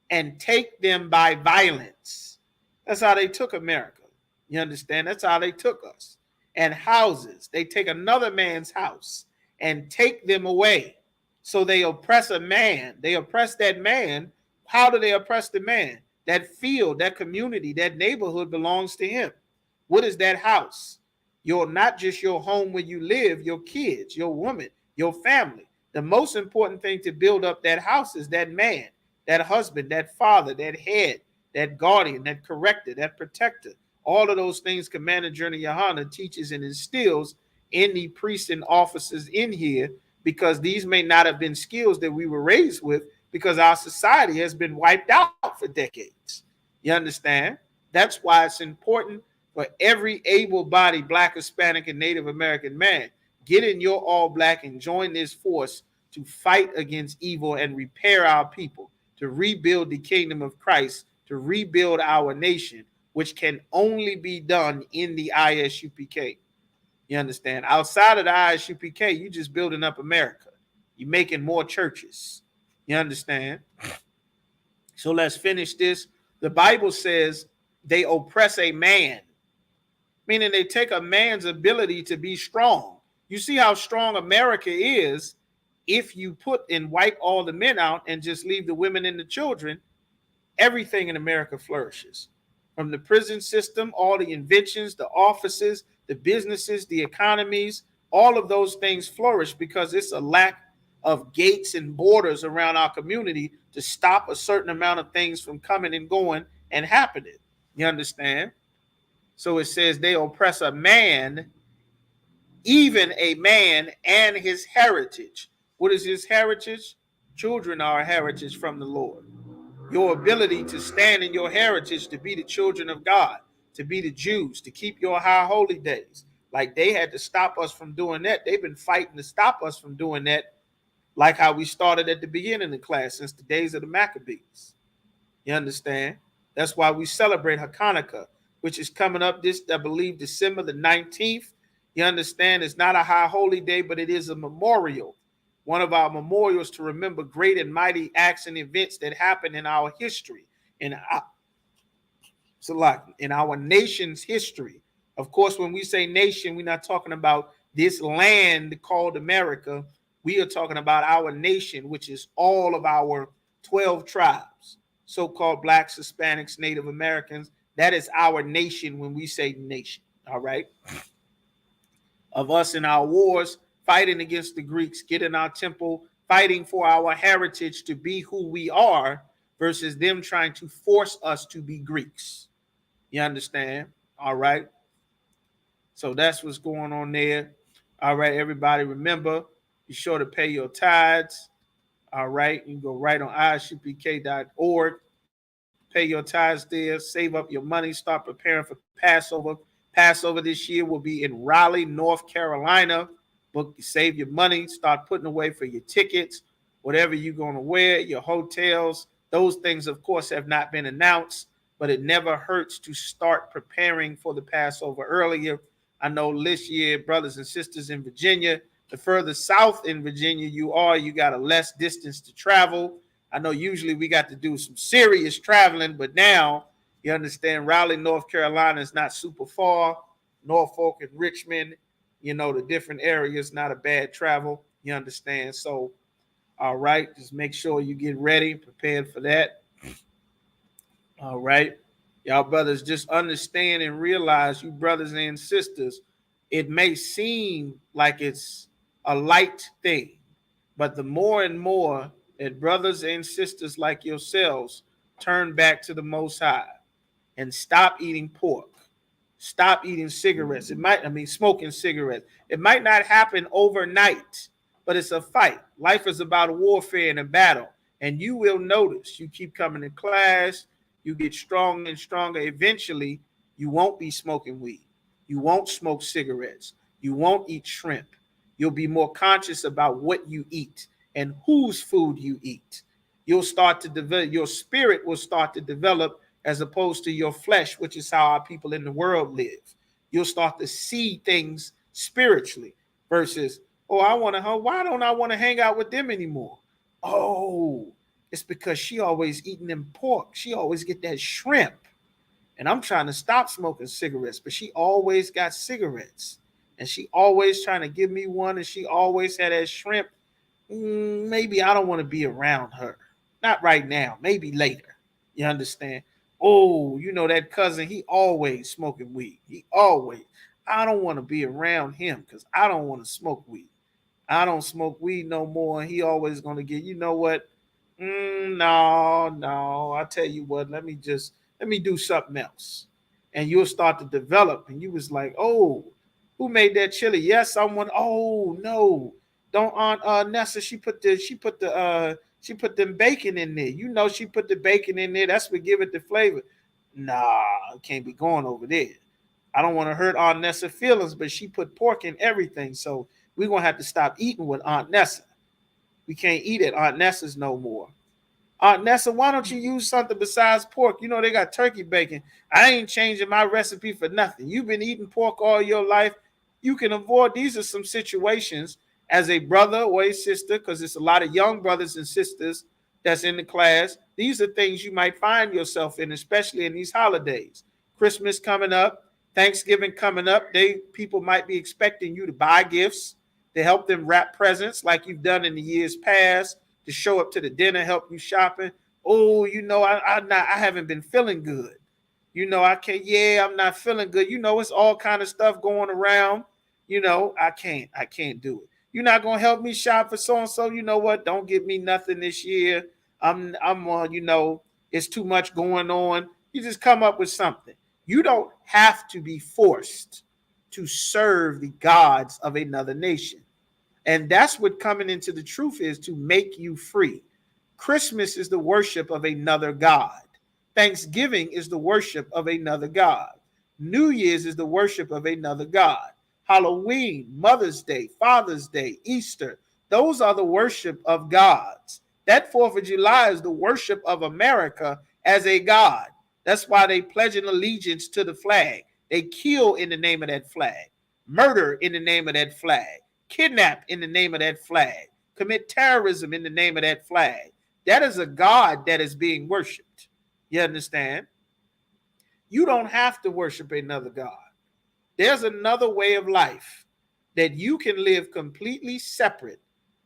and take them by violence. That's how they took America. You understand? That's how they took us. And houses. They take another man's house and take them away. So they oppress a man. They oppress that man. How do they oppress the man? That field, that community, that neighborhood belongs to him. What is that house? not just your home where you live, your kids, your woman, your family. The most important thing to build up that house is that man, that husband, that father, that head, that guardian, that corrector, that protector. All of those things Commander Journey Yohana teaches and instills in the priests and officers in here, because these may not have been skills that we were raised with, because our society has been wiped out for decades. You understand? That's why it's important for every able-bodied Black, Hispanic, and Native American man, get in your all Black and join this force to fight against evil and repair our people, to rebuild the kingdom of Christ, to rebuild our nation, which can only be done in the ISUPK. You understand? Outside of the ISUPK, you just building up America. You're making more churches. You understand? So let's finish this. The Bible says they oppress a man, meaning they take a man's ability to be strong. You see how strong America is if you put and wipe all the men out and just leave the women and the children. Everything in America flourishes. From the prison system, all the inventions, the offices, the businesses, the economies, all of those things flourish because it's a lack of gates and borders around our community to stop a certain amount of things from coming and going and happening. You understand? So it says they oppress a man, even a man and his heritage. What is his heritage? Children are a heritage from the Lord. Your ability to stand in your heritage, to be the children of God, to be the Jews, to keep your high holy days. Like they had to stop us from doing that. They've been fighting to stop us from doing that, like how we started at the beginning of the class since the days of the Maccabees. You understand? That's why we celebrate Hanukkah, which is coming up this, I believe, December the 19th. You understand? It's not a high holy day, but it is a memorial. One of our memorials to remember great and mighty acts and events that happened in our history, in our nation's history. Of course, when we say nation, we're not talking about this land called America. We are talking about our nation, which is all of our 12 tribes, so-called Blacks, Hispanics, Native Americans. That is our nation when we say nation, all right? Of us in our wars, fighting against the Greeks, getting our temple, fighting for our heritage to be who we are versus them trying to force us to be Greeks. You understand? All right. So that's what's going on there. All right, everybody, remember, be sure to pay your tithes. All right. You can go right on isupk.org. Pay your tithes there, save up your money, start preparing for Passover. Passover this year will be in Raleigh, North Carolina. Save your money, start putting away for your tickets, whatever you're going to wear, your hotels. Those things, of course, have not been announced, but it never hurts to start preparing for the Passover earlier. I know this year, brothers and sisters in Virginia, the further south in Virginia you are, you got a less distance to travel. I know usually we got to do some serious traveling, but now you understand Raleigh, North Carolina is not super far. Norfolk and Richmond, you know, the different areas, not a bad travel. You understand? So, all right, just make sure you get ready, prepared for that. All right. Y'all brothers, just understand and realize, you brothers and sisters, it may seem like it's a light thing, but the more and more that brothers and sisters like yourselves turn back to the Most High and stop eating pork, stop eating cigarettes. Smoking cigarettes. It might not happen overnight, but it's a fight. Life is about warfare and a battle. And you will notice, you keep coming to class, you get stronger and stronger. Eventually, you won't be smoking weed. You won't smoke cigarettes. You won't eat shrimp. You'll be more conscious about what you eat and whose food you eat. You'll start to develop, your spirit will start to develop as opposed to your flesh, which is how our people in the world live. You'll start to see things spiritually versus, why don't I want to hang out with them anymore? Oh, it's because she always eating them pork. She always get that shrimp. And I'm trying to stop smoking cigarettes, but she always got cigarettes. And she always trying to give me one, and she always had that shrimp. Maybe I don't want to be around her. Not right now, maybe later. You understand? Oh, you know that cousin, he always smoking weed. He always. I don't want to be around him because I don't want to smoke weed. I don't smoke weed no more. And he always going to get, you know what? No, no. I tell you what, let me do something else. And you'll start to develop. And you was like, oh, who made that chili? Yes, someone. Oh no. Don't Aunt Nessa, she put them bacon in there. You know she put the bacon in there. That's what give it the flavor. Nah, it can't be going over there. I don't want to hurt Aunt Nessa's feelings, but she put pork in everything. So we're gonna have to stop eating with Aunt Nessa. We can't eat at Aunt Nessa's no more. Aunt Nessa, why don't you use something besides pork? You know they got turkey bacon. I ain't changing my recipe for nothing. You've been eating pork all your life. You can avoid. These are some situations as a brother or a sister, because it's a lot of young brothers and sisters that's in the class. These are things you might find yourself in, especially in these holidays. Christmas coming up, Thanksgiving coming up. People might be expecting you to buy gifts, to help them wrap presents like you've done in the years past, to show up to the dinner, help you shopping. Oh, I haven't been feeling good. I can't. Yeah, I'm not feeling good. It's all kind of stuff going around. I can't do it. You're not gonna help me shop for so and so. You know what? Don't give me nothing this year. I'm on. It's too much going on. You just come up with something. You don't have to be forced to serve the gods of another nation. And that's what coming into the truth is, to make you free. Christmas is the worship of another God. Thanksgiving is the worship of another God. New Year's is the worship of another God. Halloween, Mother's Day, Father's Day, Easter, those are the worship of gods. That 4th of July is the worship of America as a God. That's why they pledge an allegiance to the flag. They kill in the name of that flag, murder in the name of that flag, kidnap in the name of that flag, commit terrorism in the name of that flag. That is a God that is being worshiped. You understand? You don't have to worship another God. There's another way of life that you can live completely separate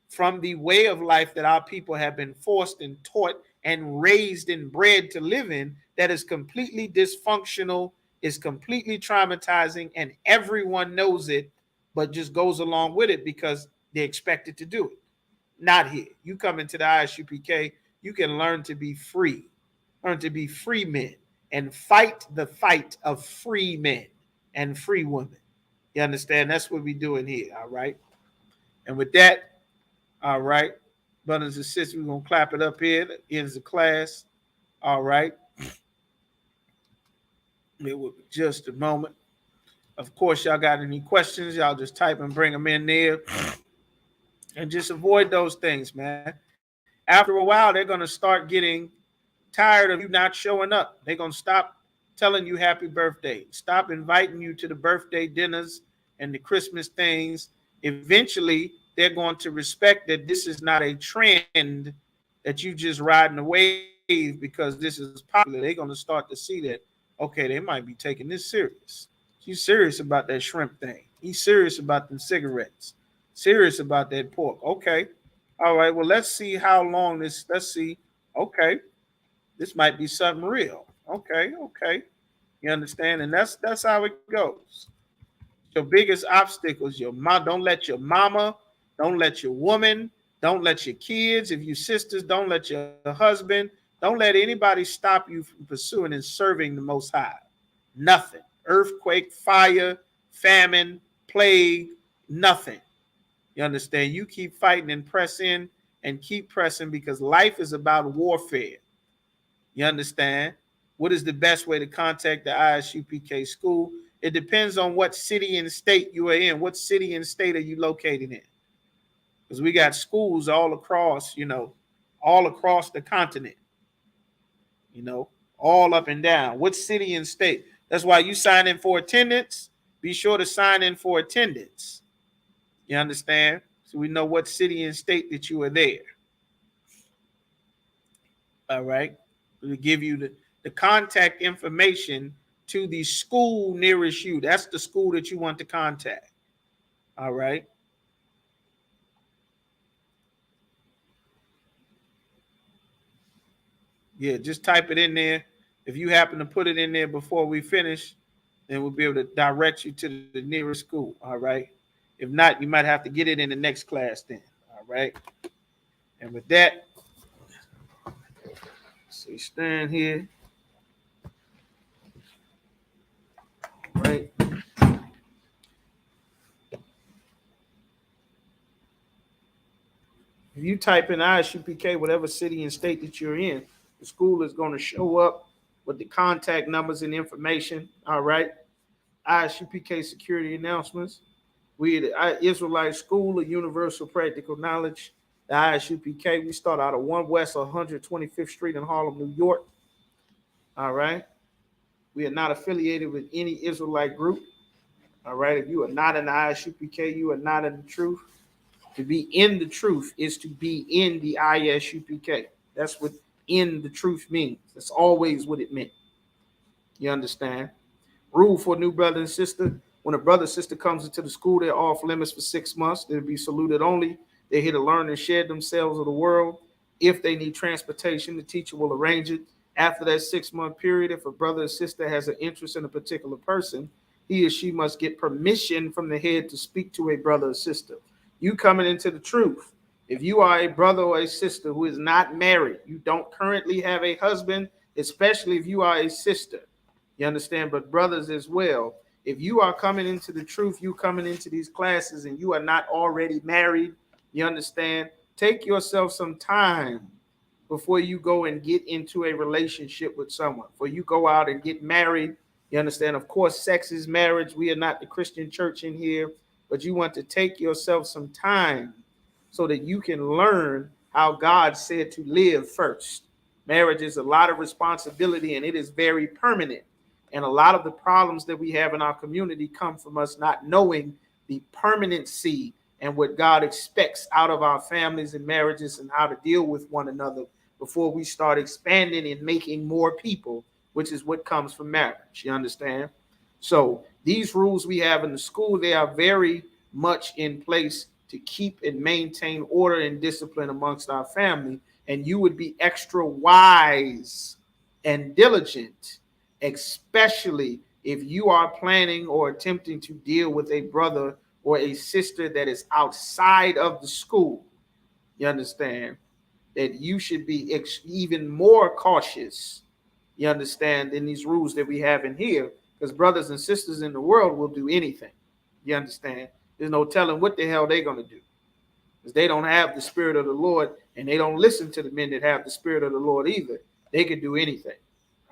from the way of life that our people have been forced and taught and raised and bred to live in, that is completely dysfunctional, is completely traumatizing, and everyone knows it, but just goes along with it because they're expected to do it. Not here. You come into the ISUPK, you can learn to be free, learn to be free men, and fight the fight of free men and free women. You understand? That's what we're doing here, all right? And with that, all right, brothers and sisters, we're going to clap it up here. Ends the class, all right? It will be just a moment. Of course, y'all got any questions, y'all just type and bring them in there. And just avoid those things, man. After a while, they're going to start getting tired of you not showing up. They're going to stop telling you happy birthday, stop inviting you to the birthday dinners and the Christmas things. Eventually, they're going to respect that this is not a trend that you just riding a wave because this is popular. They're going to start to see that, okay, they might be taking this serious. He's serious about that shrimp thing. He's serious about them cigarettes. Serious about that pork. Okay. All right. Well, let's see how long this. Let's see. Okay. This might be something real. Okay. Okay. You understand? And that's how it goes. Your biggest obstacles, your mom. Don't let your mama, don't let your woman, don't let your kids, if you sisters, don't let your husband, don't let anybody stop you from pursuing and serving the Most High. Nothing. Earthquake, fire, famine, plague, nothing. You understand? You keep fighting and press in and keep pressing, because life is about warfare. You understand? What is the best way to contact the ISUPK school? It depends on what city and state you are in. What city and state are you located in? Because we got schools all across, all across the continent, you know, all up and down. What city and state? That's why you sign in for attendance. Be sure to sign in for attendance. You understand? So we know what city and state that you are there. All right. We'll give you the contact information to the school nearest you. That's the school that you want to contact. All right. Yeah, just type it in there. If you happen to put it in there before we finish, and we'll be able to direct you to the nearest school. All right. If not, you might have to get it in the next class then. All right. And with that, so you stand here. All right. If you type in ISUPK, whatever city and state that you're in, the school is going to show up with the contact numbers and information. All right. ISUPK security announcements. We the Israelite School of Universal Practical Knowledge, the ISUPK. We start out at 1 West 125th Street in Harlem, New York. All right. We are not affiliated with any Israelite group. All right. If you are not in the ISUPK, you are not in the truth. To be in the truth is to be in the ISUPK. That's what in the truth means. That's always what it meant. You understand? Rule for a new brother and sister. When a brother and sister comes into the school, they're off limits for 6 months. They'll be saluted only. They're here to learn and share themselves of the world. If they need transportation, the teacher will arrange it. After that 6-month period, if a brother or sister has an interest in a particular person, he or she must get permission from the head to speak to a brother or sister. You coming into the truth. If you are a brother or a sister who is not married, you don't currently have a husband, especially if you are a sister. You understand? But brothers as well. If you are coming into the truth, you coming into these classes and you are not already married, you understand? Take yourself some time before you go and get into a relationship with someone. Before you go out and get married, you understand? Of course, sex is marriage. We are not the Christian church in here, but you want to take yourself some time so that you can learn how God said to live first. Marriage is a lot of responsibility and it is very permanent. And a lot of the problems that we have in our community come from us not knowing the permanency and what God expects out of our families and marriages and how to deal with one another before we start expanding and making more people, which is what comes from marriage. You understand? So these rules we have in the school, they are very much in place to keep and maintain order and discipline amongst our family. And you would be extra wise and diligent, especially if you are planning or attempting to deal with a brother or a sister that is outside of the school. You understand? That you should be even more cautious, you understand, in these rules that we have in here, because brothers and sisters in the world will do anything. You understand? There's no telling what the hell they're going to do, because they don't have the spirit of the Lord, and they don't listen to the men that have the spirit of the Lord either. They can do anything.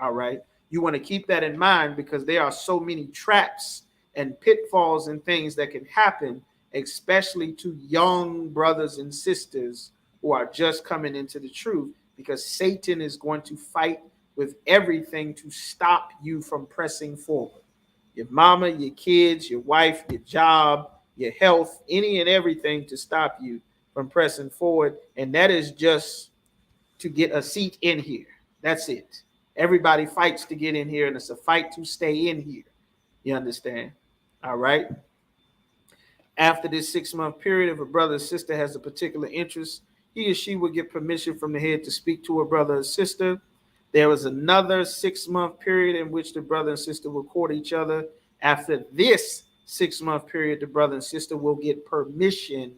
All right. You want to keep that in mind, because there are so many traps and pitfalls and things that can happen, especially to young brothers and sisters who are just coming into the truth, because Satan is going to fight with everything to stop you from pressing forward. Your mama, your kids, your wife, your job, your health, any and everything to stop you from pressing forward. And that is just to get a seat in here. That's it. Everybody fights to get in here, and it's a fight to stay in here. You understand? All right. After this 6-month period, if a brother or sister has a particular interest, he or she will get permission from the head to speak to a brother or sister. There is another 6-month period in which the brother and sister will court each other. After this 6-month period, the brother and sister will get permission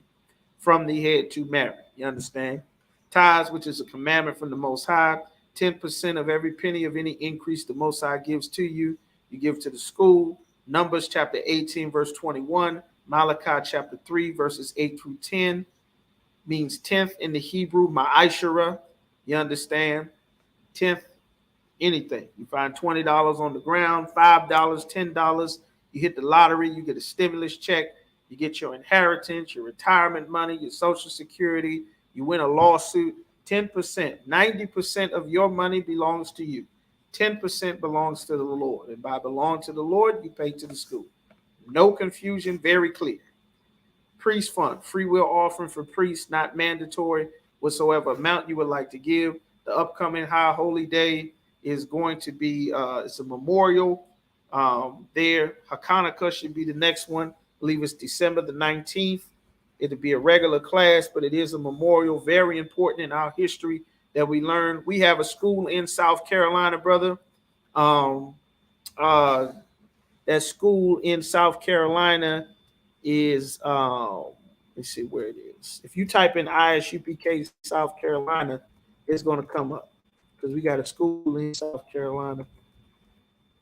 from the head to marry. You understand? Tithes, which is a commandment from the Most High, 10% of every penny of any increase the Most High gives to you, you give to the school. Numbers chapter 18, verse 21. Malachi chapter 3, verses 8 through 10 means 10th in the Hebrew, ma'ashara. You understand? 10th, anything. You find $20 on the ground, $5, $10. You hit the lottery, you get a stimulus check, you get your inheritance, your retirement money, your Social Security, you win a lawsuit. 10%, 90% of your money belongs to you. 10% belongs to the Lord. And by belong to the Lord, you pay to the school. No confusion, very clear. Priest fund, free will offering for priests, not mandatory. Whatsoever amount you would like to give. The upcoming high holy day is going to be, it's a memorial there. Hanukkah should be the next one. I believe it's December the 19th. It'll be a regular class, but it is a memorial, very important in our history that we learn. We have a school in South Carolina, brother, that That school in South Carolina is let's see where it is. If you type in ISUPK South Carolina, it's going to come up because we got a school in South Carolina.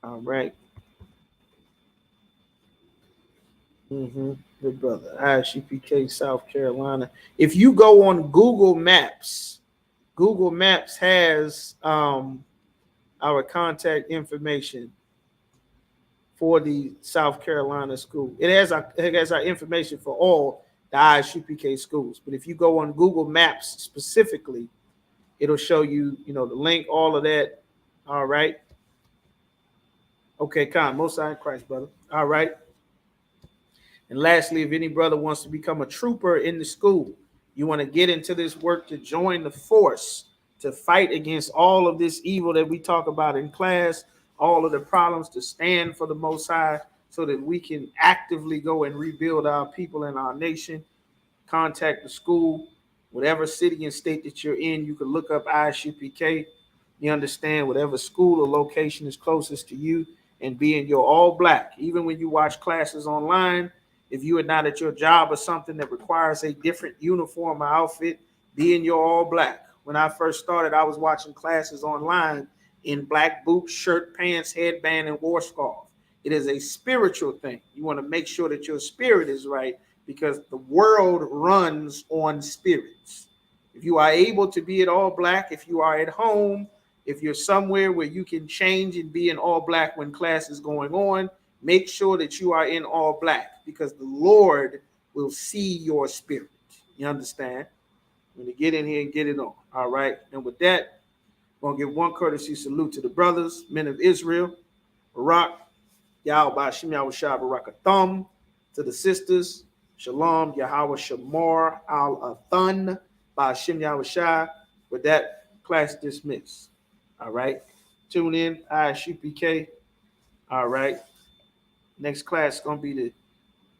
All right. Good brother. ISUPK South Carolina. If you go on Google Maps has our contact information for the South Carolina school. It has our information for all the ISUPK schools. But if you go on Google Maps specifically, it'll show you, the link, all of that. All right. Okay, Most High in Christ, brother. All right. And lastly, if any brother wants to become a trooper in the school, you want to get into this work to join the force to fight against all of this evil that we talk about in class, all of the problems, to stand for the Most High so that we can actively go and rebuild our people and our nation. Contact the school, whatever city and state that you're in. You can look up ISUPK. You understand, whatever school or location is closest to you, and being your all black. Even when you watch classes online, if you are not at your job or something that requires a different uniform or outfit, be in your all black. When I first started, I was watching classes online in black boots, shirt, pants, headband, and war scarf. It is a spiritual thing. You want to make sure that your spirit is right, because the world runs on spirits. If you are able to be at all black, if you are at home, if you're somewhere where you can change and be in all black when class is going on, make sure that you are in all black, because the Lord will see your spirit. You understand? When you get in here and get it on. All right. And with that, I'm going to give one courtesy salute to the brothers, men of Israel, Barak, Yahweh Bashim Yahweh Shah Barakatham, to the sisters, Shalom, Yahweh Shamar Al Athan, Bashim Yahweh Shah. With that, class dismissed. All right. Tune in, ISUPK. All right. Next class is going to be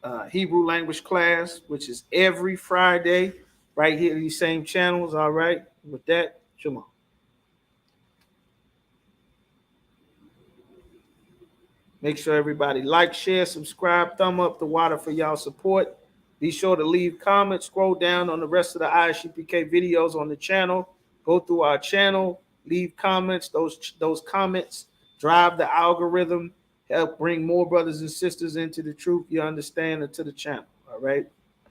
the Hebrew language class, which is every Friday, right here, these same channels. All right. With that, shalom. Make sure everybody like, share, subscribe, thumb up the water for y'all support. Be sure to leave comments. Scroll down on the rest of the ISUPK videos on the channel. Go through our channel, leave comments. Those comments drive the algorithm, help bring more brothers and sisters into the truth, you understand, and to the channel. All right.